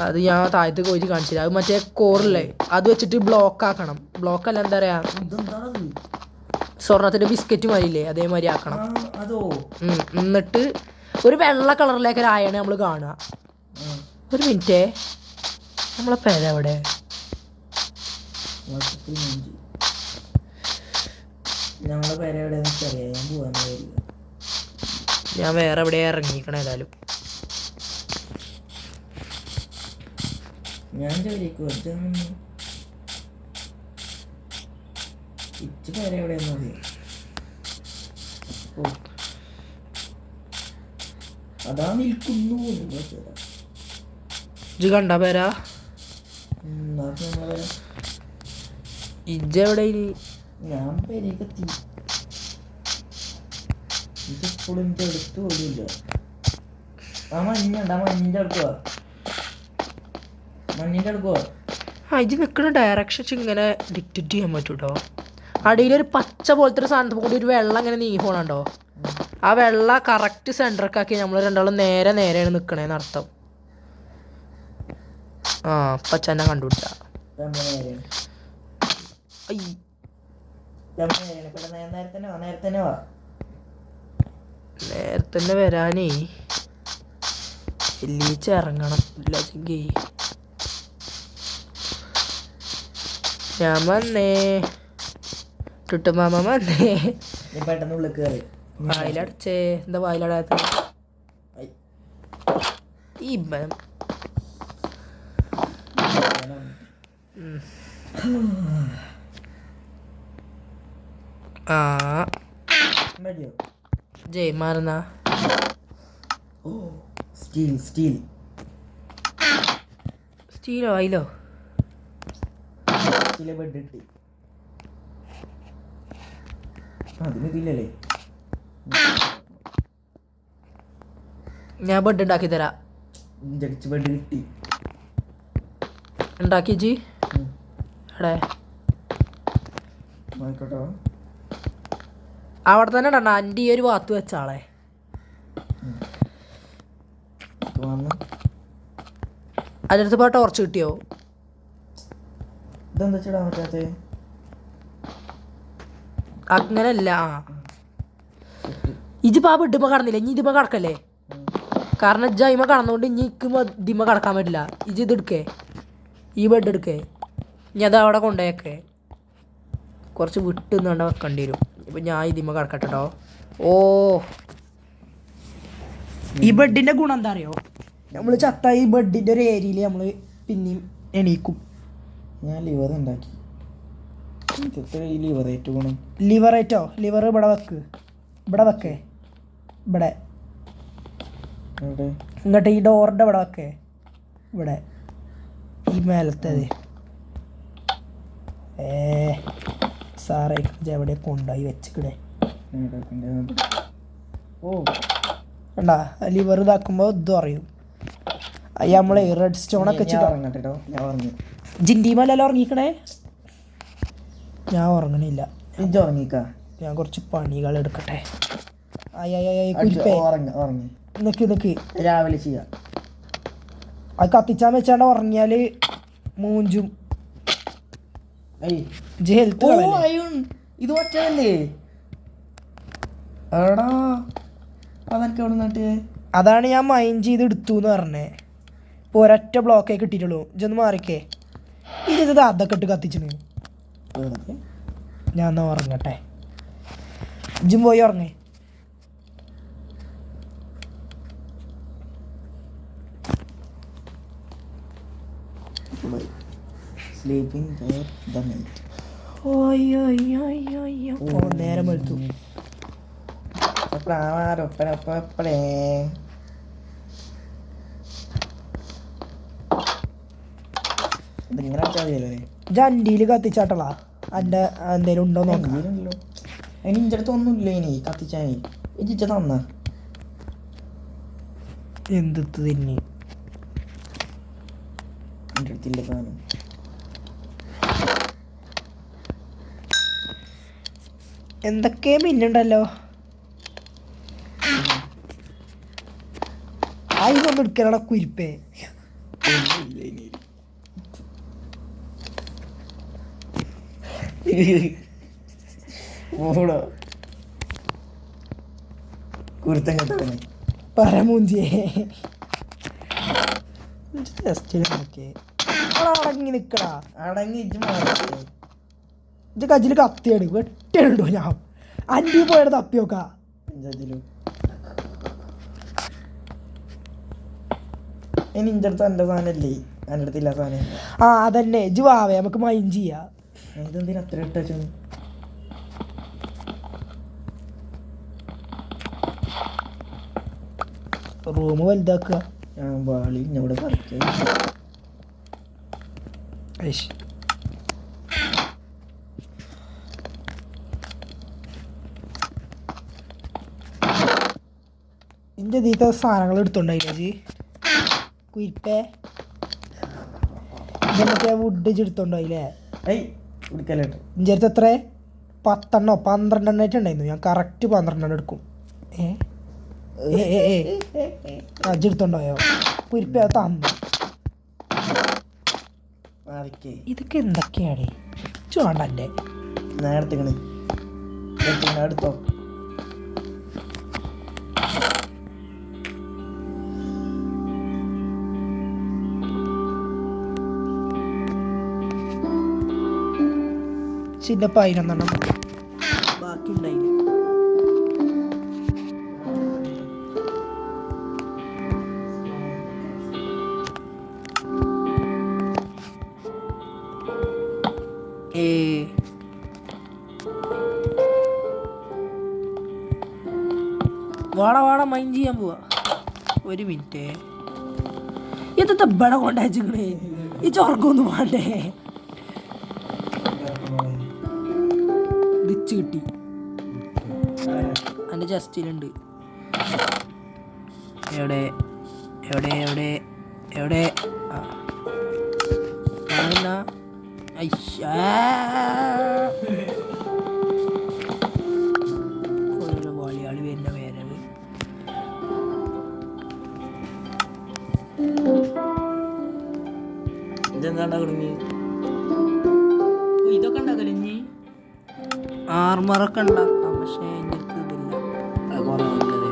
അത് ഞാൻ താഴത്ത് പോയിട്ട് കാണിച്ചില്ല. അത് മറ്റേ കോറില്ലേ, അത് വെച്ചിട്ട് ബ്ലോക്ക് ആക്കണം. ബ്ലോക്കല്ല, എന്താ പറയാ, സ്വർണത്തിന്റെ ബിസ്ക്കറ്റ് മാതിരില്ലേ, അതേമാതിരി ആക്കണം. എന്നിട്ട് ഒരു വെള്ള കളറിലേക്ക് ഒരു അയണ് നമ്മൾ കാണുക. ഒരു മിനിറ്റേ, നമ്മളെ പേര് എവിടെ? ഞങ്ങളെ പേര് എവിടെയെന്ന് അറിയാം, ഞാൻ പോവാൻ. ഞാൻ വേറെ എവിടെയാ ഇറങ്ങിക്കണം. ഏതായാലും ഞാൻ ജോലിക്ക് ഇച്ച് പേര് എവിടെയെന്ന് അറിയാം. അതാ നിൽക്കുന്നു. ഇജ്ജ് കണ്ട പേരാ? ഇജ്ജെവിടെ? ഞാൻ പേരേക്കെത്തി. ഇതെപ്പോഴും എനിക്ക് എടുത്തു പോലില്ല. ആ മഞ്ഞുണ്ട്, ആ മഞ്ഞിൻ്റെ എടുക്കുക, മഞ്ഞിൻ്റെ എടുക്കുക. ആ ഇജ്ജ് നിൽക്കുന്ന ഡയറക്ഷൻ ഇങ്ങനെ ഡിക്റ്റേറ്റ് ചെയ്യാൻ പറ്റൂട്ടോ. അടിയിലൊരു പച്ച പോലത്തെ ഒരു സാധനത്തിൽ കൂടി ഒരു വെള്ളം ഇങ്ങനെ നീങ്ങി പോകണുണ്ടോ? ആ വെള്ള കറക്റ്റ് സെൻറ്ററൊക്കെ നമ്മൾ രണ്ടാളും നേരെയാണ് നിൽക്കണേന്ന് അർത്ഥം. ആ പച്ചന്നെ കണ്ടുപിടിച്ച നേരത്തെ വരാനേ എല്ലീച്ച് ഇറങ്ങണം. ഇല്ലെങ്കിൽ ഞാൻ വന്നേ, ടുട്ടുമാമ വന്നേ. പെട്ടെന്ന് ഉള്ളിൽ കയറി വായിലടച്ചേ. എന്താ വായിലടാത്ത? ഈ ജയ് മാറുന്ന സ്റ്റീലോ ആയില്ലോ. അതിനിതില്ലല്ലേ, ഞാൻ ബെഡ് ഉണ്ടാക്കി തരാം. ബെഡ് കിട്ടി. ഉണ്ടാക്കി ജി എടേ ആയിക്കോട്ടെ. അവിടെ തന്നെ ഇടണ്ട, എൻ്റെ ഈ ഒരു വാത്ത് വെച്ച ആളെ. അതിനടുത്ത് പോയി ടോർച്ച് കിട്ടിയോ? ഇതെന്താ ചിടാൻ പറ്റാത്ത? അങ്ങനല്ല. ഇജിപ്പോൾ ആ ബെഡ്മ കടന്നില്ല, ഇനി ഇതിമ കടക്കല്ലേ? കാരണം ഇജ്ജ് അതിമ കടന്നുകൊണ്ട് ഇനി ഇതിമ കടക്കാൻ പറ്റില്ല. ഇജ് ഇത് എടുക്കേ, ഈ ബെഡ് എടുക്കേ, ഇനി അത് അവിടെ കൊണ്ടുപോയൊക്കെ കുറച്ച് വിട്ട് നിന്നാണ്ട് വെക്കേണ്ടി വരും. ഇപ്പം ഞാൻ ഇതിമ കടക്കട്ടെ കേട്ടോ. ഓ ഈ ബെഡിൻ്റെ ഗുണം എന്താ അറിയോ? നമ്മൾ ചത്ത ഈ ബെഡിൻ്റെ ഒരു ഏരിയയിൽ നമ്മൾ പിന്നെയും എണീക്കും. ഞാൻ ലിവർ ഉണ്ടാക്കി. ലിവറേറ്റ് ഗുണം. ലിവറേറ്റോ? ലിവർ ഇവിടെ വെക്ക്, ഇവിടെ വെക്കേ, ഇവിടെ ഇങ്ങോട്ട് ഈ ഡോറിൻ്റെ ഇവിടെ വെക്കേ, ഇവിടെ ഈ മേലത്തേത്. സാറേ എവിടെ കൊണ്ടുപോയി വെച്ചിക്കണേ? ഓ കണ്ടാ ലിവർ ഇതാക്കുമ്പോൾ ഇതും അറിയും. അത് നമ്മളെ റെഡ് സ്റ്റോണൊക്കെ വെച്ചിട്ടോ. ജിൻഡിമല്ലല്ലോ ഉറങ്ങിക്കണേ? ഞാൻ ഉറങ്ങണില്ല, ഞാൻ കുറച്ച് പണികൾ എടുക്കട്ടെ. നിക്ക് രാവിലെ ചെയ്യാം. അത് കത്തിച്ചാൻ വെച്ചാണ്ട് ഉറങ്ങിയാല് മൂഞ്ചും. ഹെൽത്ത് ഇത് ഒറ്റയല്ലേ? എടാ അതൊക്കെ എവിടെ നട്ട്? അതാണ് ഞാൻ മൈൻഡ് ചെയ്ത് എടുത്തു എന്ന് പറഞ്ഞേ. ഇപ്പോൾ ഒരൊറ്റ ബ്ലോക്കേ കിട്ടിയിട്ടുള്ളൂ. ഇതൊന്ന് മാറിക്കേ. ഇത് അതൊക്കെ ഇട്ട് കത്തിച്ചിന്. ഞാൻ എന്നാ ഉറങ്ങട്ടെ, ഇജ്ജും പോയി ഉറങ്ങേ. Sleeping for the night. ഓ നേരം വെളുത്തു. ഇതിങ്ങനെ അടിച്ചാൽ മതിയല്ലേ? ജണ്ടിയിൽ കത്തിച്ചാട്ടളാ എൻ്റെ എന്തേലും ഉണ്ടോ നോക്കാം. അതിന് ഇൻ്റെ അടുത്ത് ഒന്നുമില്ല ഇനി കത്തിച്ചാൽ ഇജിച്ച തന്ന എന്ത് തിന്നി എൻ്റെ അടുത്തില്ല സാധനം. എന്തൊക്കെ മിന്നുണ്ടല്ലോ. അതിനൊന്നും എടുക്കാനാണ് കുരിപ്പേ. ഒന്നുമില്ല ഇനി. ഓടോ കുരുത്തം കെട്ടവനെ പരമൂഞ്ചിയെ ജസ്റ്റ് അടങ്ങി നിക്കടാ. അടങ്ങി ഇജ്ജ് മാറി ഇത് കജിൽ കത്തിയാണ് വെട്ടിയുണ്ടോ ഞാൻ അൻ്റെ പോയത് തപ്പി നോക്കാം. ഇനി ഇൻ്റെ അടുത്ത് എൻ്റെ സാധനമല്ലേ എൻ്റെ അടുത്തില്ല സാധനം. ആ അതന്നെ ഇജ്ജ് വാവേ നമുക്ക് മൈൻഡ് ചെയ്യാം. ഇതെന്തിനാ അത്ര ഇട്ടു? റൂം വലുതാക്കുക. ബാളി ഇവിടെ പറിക്കുക. ഇൻ്റെ ഇതിലത്തെ സാധനങ്ങൾ എടുത്തോണ്ടായില്ലേ ജി കുരിപ്പേ? ഇതൊക്കെ വുഡ് എടുത്തോണ്ടായില്ലേ? കുടിക്കല്ലേട്ടോ ഇൻ്റെ അടുത്ത് എത്ര 10-12 ഉണ്ടായിരുന്നു. ഞാൻ കറക്റ്റ് 12 എടുക്കും. അജെടുത്തോണ്ടോയോ കുരിപ്പ തന്നു. ഇതൊക്കെ എന്തൊക്കെയാണ് ചുവണ്ടല്ലേ നേരത്തെ എടുത്തോ. ചിന്ന 11 ബാക്കി ഉണ്ടായില്ല. വാട മൈൻഡ് ചെയ്യാൻ പോവാ. ഒരു മിനിറ്റ് ഇതത്തെ ബട കൊണ്ടയച്ചിക്കണേ. ഈ ചൊറക്കൊന്നും വേണ്ടേ? ദിച്ച് കിട്ടി എൻ്റെ ജസ്റ്റിലുണ്ട്. എവിടെ എവിടെ എവിടെ എവിടെ? ആ വാങ്ങുന്ന ഓരോരോ വാളിയാളി വരുന്ന വേരവ്. ഇതെന്താ കുടുങ്ങി? ഇതൊക്കെ ഉണ്ടാക്കല്ലേ ഇനി? ആർമറൊക്കെ ഉണ്ടാക്കാം, പക്ഷേ എൻ്റെ ഇതില്ല.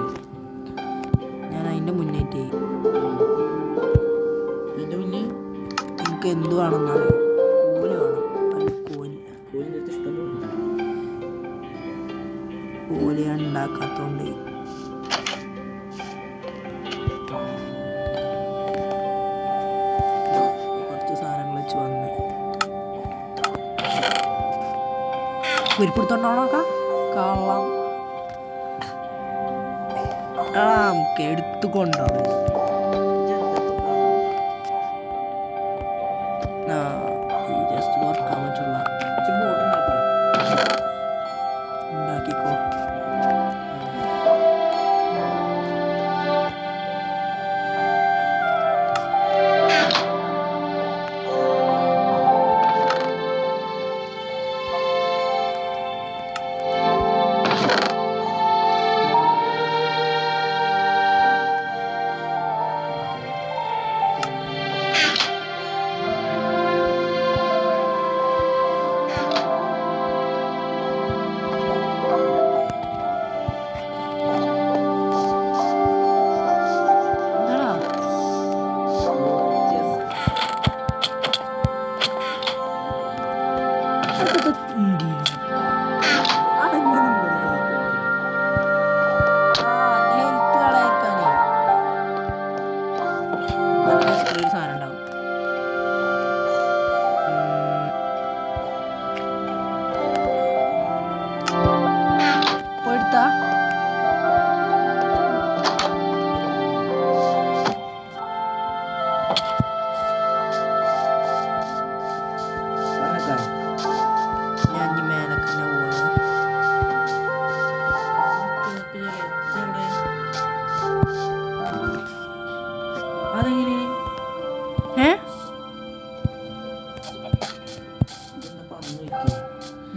ഞാൻ അതിൻ്റെ മുന്നേറ്റ് എനിക്ക് എന്ത് വേണമെന്നാണ് കോല് വേണം. കോല് ഞാൻ ഉണ്ടാക്കാത്തോണ്ട് കുറച്ച് സാധനങ്ങൾ വെച്ച് വന്ന് കുരിപ്പിടുത്തോണ്ടോണോക്കാം കള്ളം. നമുക്ക് എടുത്തുകൊണ്ടാവും. ജസ്റ്റ് വർക്കാൻ പറ്റുള്ള ഉണ്ടാക്കിക്കോ.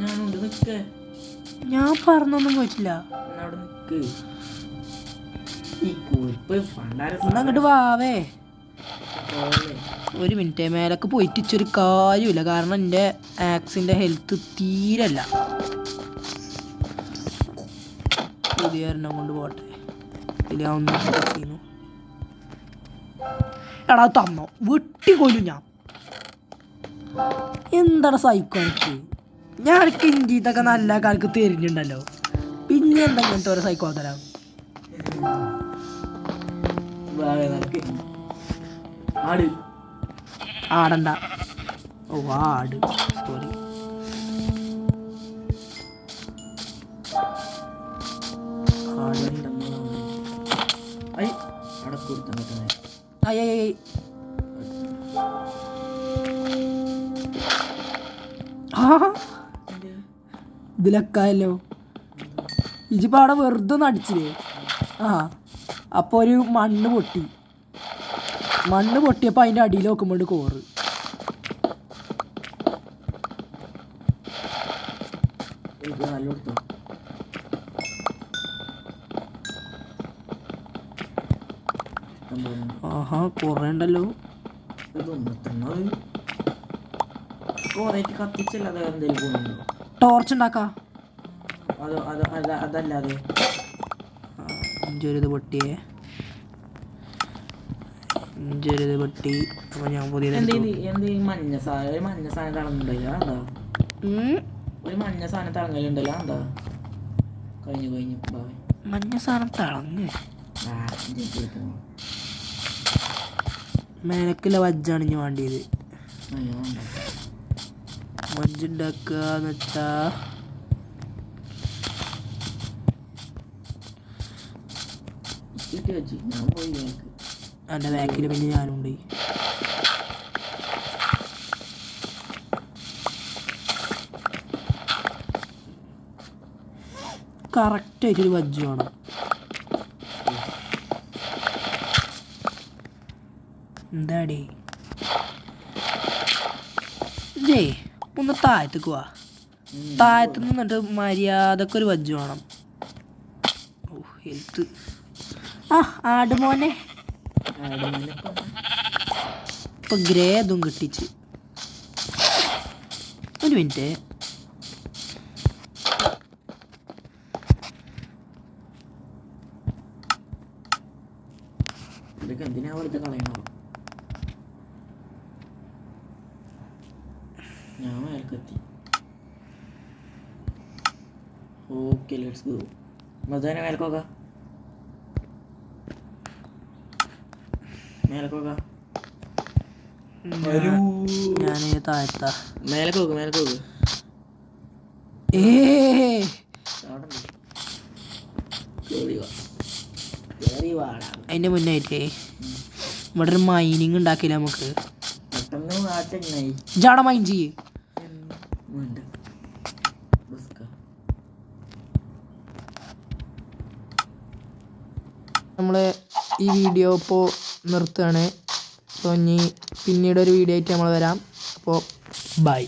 ഞാനുണ്ട് നിൽക്കേ. ഞാൻ പറഞ്ഞൊന്നും പോയിട്ടില്ല. അവിടെ നിൽക്ക്. ഈ കുറിപ്പ് പണ്ടാരം എന്നാ അങ്ങോട്ട് വാവേ. ഒരു മിനിറ്റ്, മേലൊക്കെ പോയിട്ട് ഇച്ചൊരു കാര്യമില്ല. കാരണം എൻ്റെ ആക്സിൻ്റെ ഹെൽത്ത് തീരല്ല. പുതിയ എണ്ണം കൊണ്ട് പോട്ടെ. ഇതിൽ ഞാൻ ഒന്നും ചെയ്യുന്നു. എടാ തന്നോ വെട്ടി കൊല്ലും ഞാൻ. എന്താണ് സൈക്കോ എനിക്ക്? ഞാൻ ഇഞ്ചിത്തൊക്കെ നല്ല കാലക്ക് തരുന്നുണ്ടല്ലോ. പിന്നെ എന്താ ഇങ്ങനത്തെ ഓരോ സൈക്കോ തരാം. ആടണ്ട. ഓ ആട്, സോറി. ഇതിലൊക്കായല്ലോ. ഇജിപ്പോൾ അവിടെ വെറുതെ ഒന്ന് അടിച്ചില്ലേ? ആ അപ്പോൾ ഒരു മണ്ണ് പൊട്ടിയപ്പോൾ അതിൻ്റെ അടിയിൽ നോക്കുമ്പോൾ കോറ്. ആഹാ കുറേ ഉണ്ടല്ലോ. ടോർച്ച് ഉണ്ടാക്കാം. അതല്ലാതെ ഇഞ്ചൊരിത് പൊട്ടിയേ. ഇഞ്ചൊരിത് പൊട്ടി. അപ്പോൾ ഞാൻ പുതിയ മഞ്ഞ സാധനം തിളങ്ങുന്നുണ്ടല്ലോ. എന്താ ഒരു മഞ്ഞ സാധനം തിളങ്ങലുണ്ടല്ലോ. എന്താ കഴിഞ്ഞു മഞ്ഞ സാധനം തിളങ്ങ്. മേലക്കുള്ള വജ്ജാണ് ഇനി വേണ്ടിയത്. വജ്ജുണ്ടാക്കുക എന്ന് വെച്ചാ എൻ്റെ ബാക്കിൽ പിന്നെ ഞാനുണ്ട്. കറക്റ്റായിട്ടൊരു വജ്ജ് വേണം. എന്താടേ ജേ ഒന്ന് താഴത്തേക്ക് വാ. താഴത്ത് നിന്നിട്ട് മര്യാദക്കൊരു വജ്ജ് വേണം. ഓ ഹെൽത്ത്. ആ ആടുമോനെ ഇപ്പൊ ഗ്രേ അതും കിട്ടിച്ച്. ഒരു മിനിറ്റ്. എന്തിനാ വെറുതെ കളയണോ? ഞാൻ മേൽക്കെത്തി. Okay let's go. മധുവിനെ മേൽക്കോക്ക. ഞാൻ താഴ്ത്താ. മേലക്കോക്ക്. അതിന്റെ മുന്നായിട്ടേ ഇവിടെ ഒരു മൈനിങ് ഉണ്ടാക്കില്ല നമുക്ക്. ജാട മൈൻ ചെയ്യേ. നമ്മൾ ഈ വീഡിയോ ഇപ്പോൾ നിർത്തുകയാണ്. അപ്പോൾ ഇനി പിന്നീടൊരു വീഡിയോ ആയിട്ട് നമ്മൾ വരാം. അപ്പോൾ ബൈ.